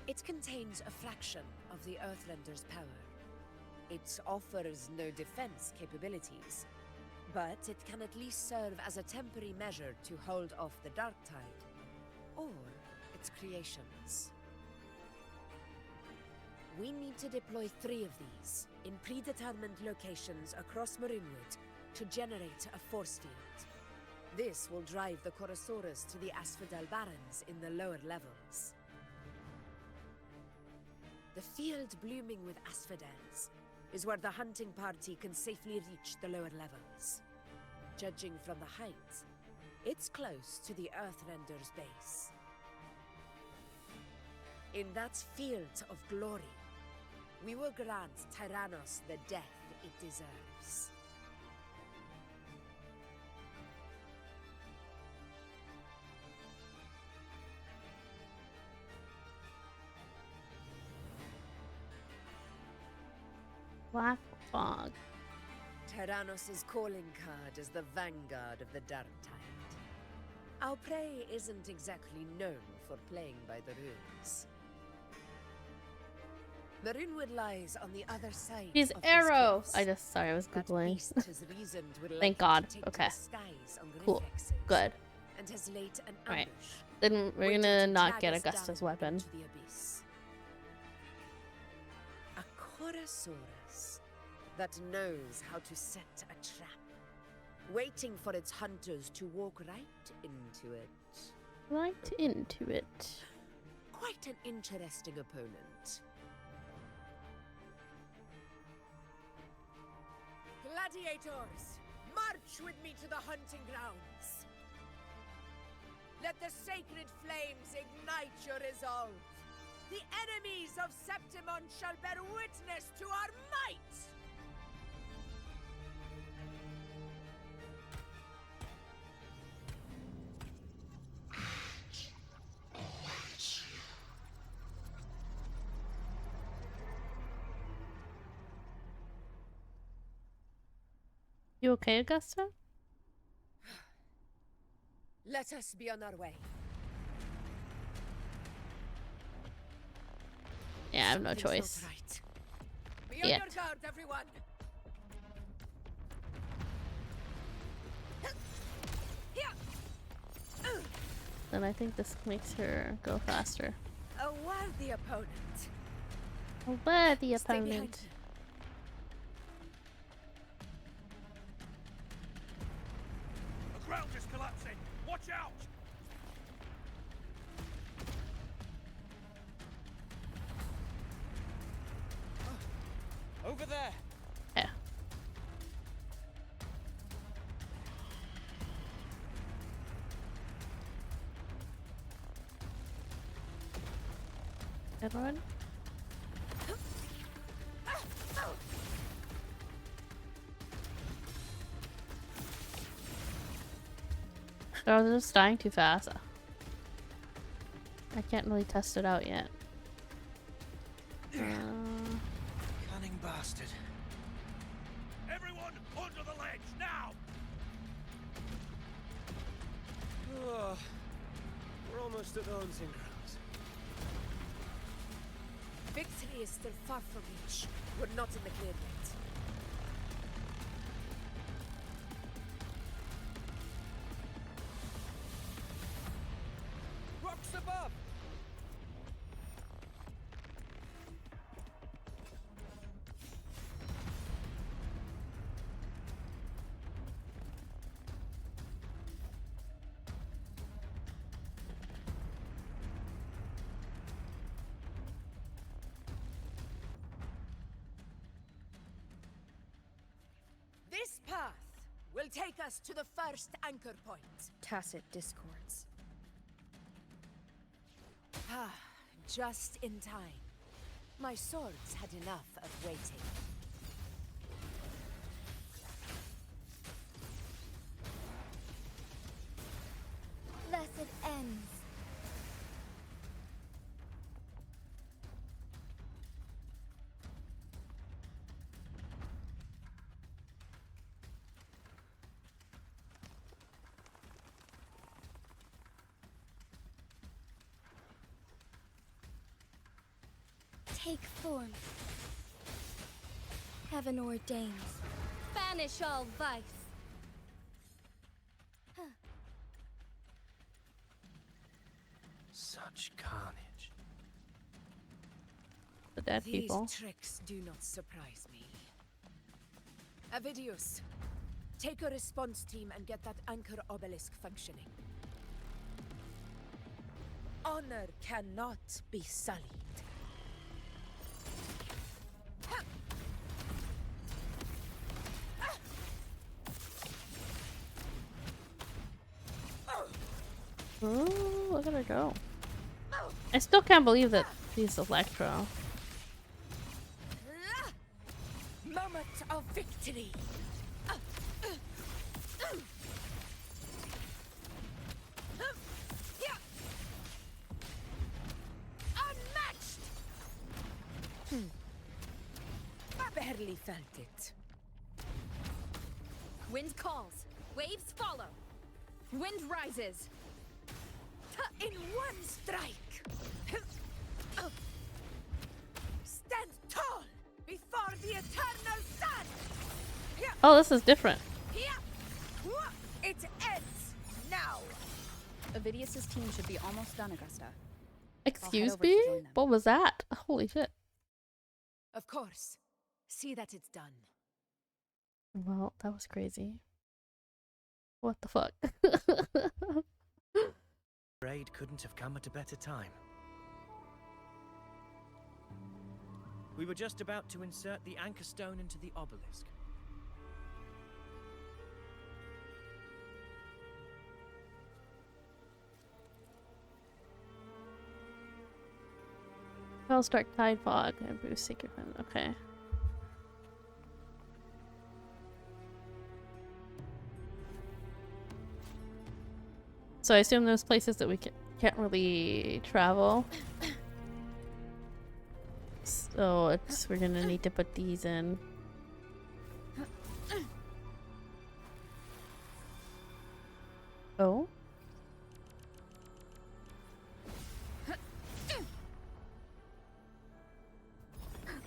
It contains a fraction of the Earthrender's power. It offers no defense capabilities, but it can at least serve as a temporary measure to hold off the dark tide, or its creations. We need to deploy 3 of these in predetermined locations across Marinwood to generate a force field. This will drive the Chorosaurus to the Asphodel Barrens in the lower levels. The field blooming with asphodels is where the hunting party can safely reach the lower levels. Judging from the height, it's close to the Earthrender's base. In that field of glory, we will grant Tyrannos the death it deserves. Black fog. Tyrannos' calling card is the vanguard of the Dark Tide. Our prey isn't exactly known for playing by the rules. Marinwood lies on the other side. His of arrow! these I just, sorry, I was That googling. beast has reasoned we're likely Thank God. to take to Okay. the skies on Cool. reflexes, Good. and has laid an Alright. ambush, Then we're waiting gonna to not drag get us Augusta's down weapon. into the abyss. A Chorosaurus that knows how to set a trap, waiting for its hunters to walk right into it. Right into it. Quite an interesting opponent. Gladiators, march with me to the hunting grounds. Let the sacred flames ignite your resolve. The enemies of Septimon shall bear witness to our might! You okay, Augusta? Let us be on our way. Yeah, I have no Something's choice. not right. Be on Yet. your guard, everyone! Then I think this makes her go faster. A worthy opponent. A worthy Stay behind opponent. me. The ground is collapsing! Watch out! Over there! Yeah. Everyone? They're just dying too fast. I can't really test it out yet. Cunning bastard. Everyone, onto the ledge, now! Oh, we're almost at the hunting grounds. Victory is still far from reach. We're not in the clear yet. Rocks above! This path will take us to the first anchor point. Tacit discords. Ah, just in time. My swords had enough of waiting. take form. Heaven ordains. Banish all vice. Such carnage. The dead people. These tricks do not surprise me. Avidius, take a response team and get that anchor obelisk functioning. Honor cannot be sullied. Oh, look at her go. I still can't believe that she's Electro. Moment of victory. Unmatched. I barely felt it. Wind calls. Waves follow. Wind rises. In one strike. Stand tall before the eternal sun. Oh, this is different. It ends now. Avidius's team should be almost done, Augusta. Excuse over to me? join them. What was that? Holy shit. Of course. See that it's done. Well, that was crazy. What the fuck? Raid couldn't have come at a better time. We were just about to insert the anchor stone into the obelisk. Dark Tide Fog and boost Secret Wind. Okay. So I assume there's places that we can't really travel. So we're gonna need to put these in. Oh.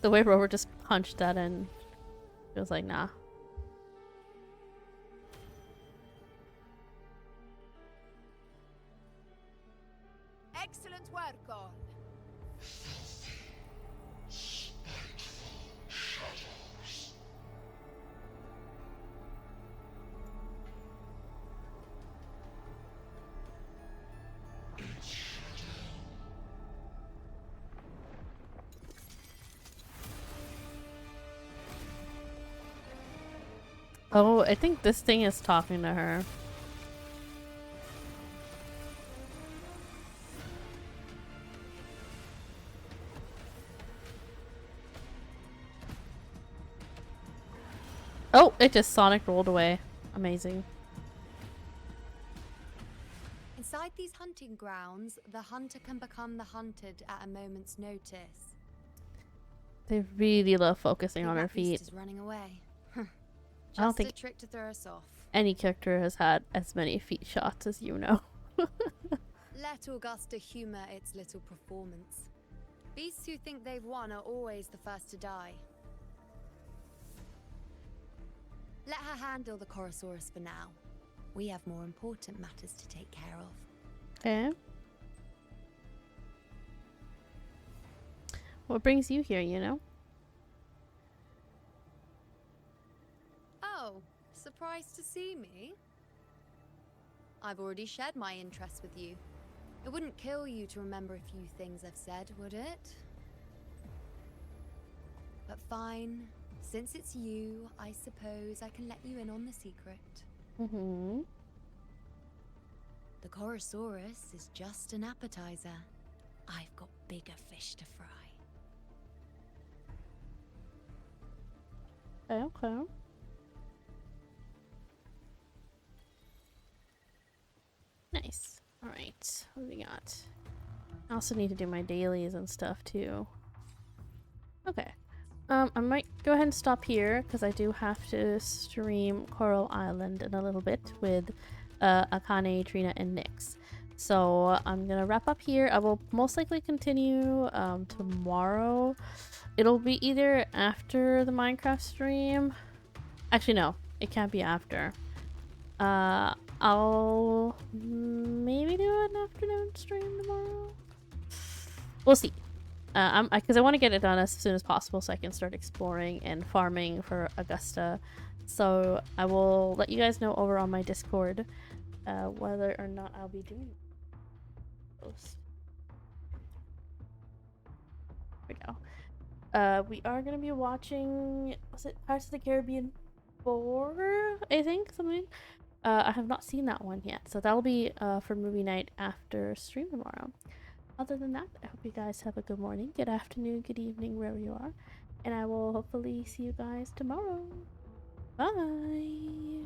The way Rover just punched that in, it was like, nah. Excellent work, all. Oh, I think this thing is talking to her. Oh, it just Sonic rolled away. Amazing. Inside these hunting grounds, the hunter can become the hunted at a moment's notice. They really love focusing on her That beast feet. is running away. I don't Just think a trick to throw us off. any character has had as many feet shots as you know. Let Augusta humor its little performance. Beasts who think they've won are always the first to die. Let her handle the Chorosaurus for now. We have more important matters to take care of. Okay. What brings you here, you know? Oh, surprised to see me? I've already shared my interest with you. It wouldn't kill you to remember a few things I've said, would it? But fine. Since it's you, I suppose I can let you in on the secret. Mm-hmm. The Chorosaurus is just an appetizer. I've got bigger fish to fry. Okay. Nice. Alright, what do we got? I also need to do my dailies and stuff too. Okay. I might go ahead and stop here because I do have to stream Coral Island in a little bit with Akane, Trina, and Nyx. So I'm gonna wrap up here. I will most likely continue tomorrow. It'll be either after the Minecraft stream. Actually, no, it can't be after. I'll maybe do an afternoon stream tomorrow. We'll see. Because I want to get it done as soon as possible so I can start exploring and farming for Augusta. So I will let you guys know over on my Discord whether or not I'll be doing those. There we go. We are gonna be watching, was it Pirates of the Caribbean 4? I think something. I have not seen that one yet, so that'll be for movie night after stream tomorrow. Other than that, I hope you guys have a good morning, good afternoon, good evening, wherever you are, and I will hopefully see you guys tomorrow. Bye!